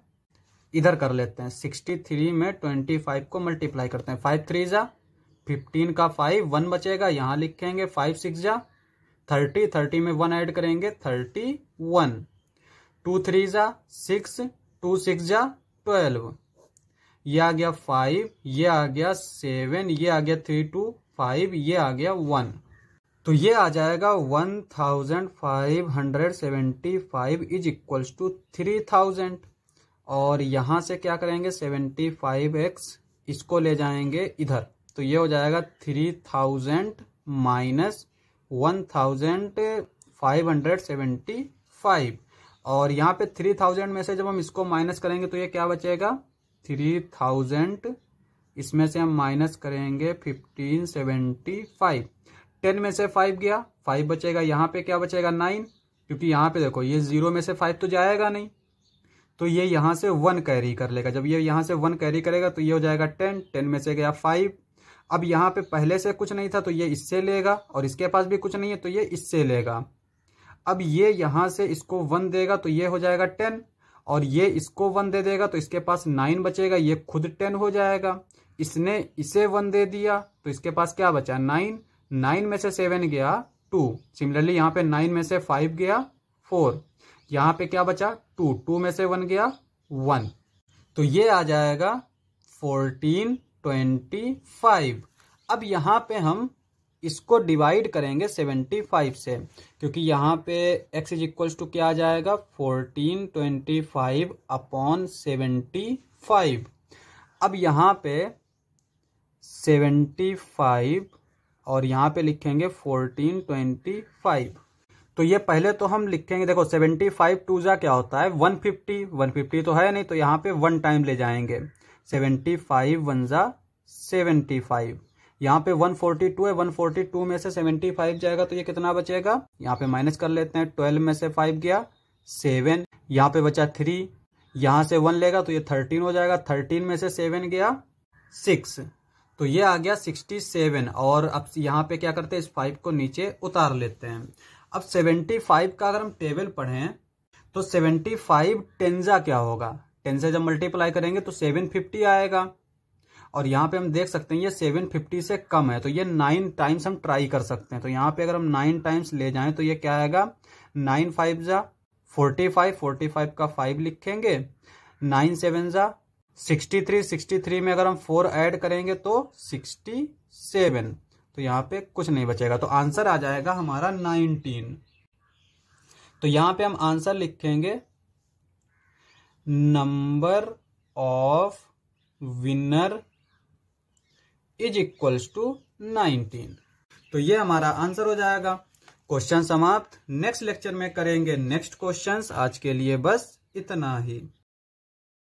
इधर कर लेते हैं, 63 में 25 को मल्टीप्लाई करते हैं, 5 3 जा 15 का 5 1 बचेगा, यहां लिखेंगे 5 6 जा 30, 30 में 1 ऐड करेंगे 31, 2 3 जा 6, 2 6 जा 12, ये आ गया 5, ये आ गया 7, ये आ गया 3 2 5, ये आ गया 1, तो ये आ जाएगा 1575 इज इक्वल्स टू 3000। और यहां से क्या करेंगे, 75x इसको ले जाएंगे इधर, तो ये हो जाएगा 3000 माइनस 1575, और यहाँ पे 3000 में से जब हम इसको माइनस करेंगे तो ये क्या बचेगा, 3000 इसमें से हम माइनस करेंगे 1575, 10 में से 5 गया, 5 बचेगा, यहाँ पे क्या बचेगा 9, क्योंकि यहाँ पे देखो ये 0 में से 5 तो जाएगा नहीं, तो ये यहां से 1 कैरी कर लेगा, जब ये यहां से 1 कैरी करेगा तो ये हो जाएगा 10, 10 में से गया 5। अब यहाँ पे पहले से कुछ नहीं था तो ये इससे लेगा, और इसके पास भी कुछ नहीं है तो ये इससे लेगा। अब ये यहां से इसको 1 देगा तो ये हो जाएगा 10, और ये इसको 1 दे देगा तो इसके पास 9 बचेगा, ये खुद 10 हो जाएगा। इसने इसे 1 दे दिया तो इसके पास क्या बचा, 9, 9 में से 7 गया 2, सिमिलरली यहाँ पे 9 में से 5 गया 4, यहां पे क्या बचा 2, 2 में से 1 गया 1, तो ये आ जाएगा 1425। अब यहां पे हम इसको डिवाइड करेंगे 75 से, क्योंकि यहां पे x इज इक्वल्स टू क्या आ जाएगा 1425 अपॉन 75। अब यहां पे 75 और यहां पे लिखेंगे 1425, तो ये पहले तो हम लिखेंगे, देखो 75 2 जा क्या होता है 150, 150 तो है नहीं, तो यहाँ पे 1 टाइम ले जाएंगे, 75 1 जा 75, यहाँ पे 142 है, 142 में से 75 जाएगा तो ये कितना बचेगा, यहाँ पे माइनस कर लेते हैं, 12 में से 5 गया 7, यहाँ पे बचा 3, यहाँ से 1 लेगा तो ये 13 हो जाएगा, 13 में से 7 गया 6, तो ये आ गया 67। और अब यहाँ पे क्या करते हैं, इस 5 को नीचे उतार लेते हैं। अब 75 का अगर हम टेबल पढ़ें तो 75 10 जा क्या होगा, 10 से जब मल्टीप्लाई करेंगे तो 750 आएगा, और यहाँ पे हम देख सकते हैं ये 750 से कम है, तो ये 9 टाइम्स हम ट्राई कर सकते हैं। तो यहाँ पे अगर हम 9 टाइम्स ले जाएं तो ये क्या आएगा, 9 5 जा 45, 45 का 5 लिखेंगे, 9 7 जा 63, 63 में अगर हम 4 ऐड करेंगे तो 67, तो यहाँ पे कुछ नहीं बचेगा, तो आंसर आ जाएगा हमारा 19। तो यहाँ पे हम आंसर लिखेंगे number of winner is equals to 19। तो ये हमारा आंसर हो जाएगा। क्वेश्चन समाप्त। नेक्स्ट लेक्चर में करेंगे नेक्स्ट क्वेश्चंस। आज के लिए बस इतना ही।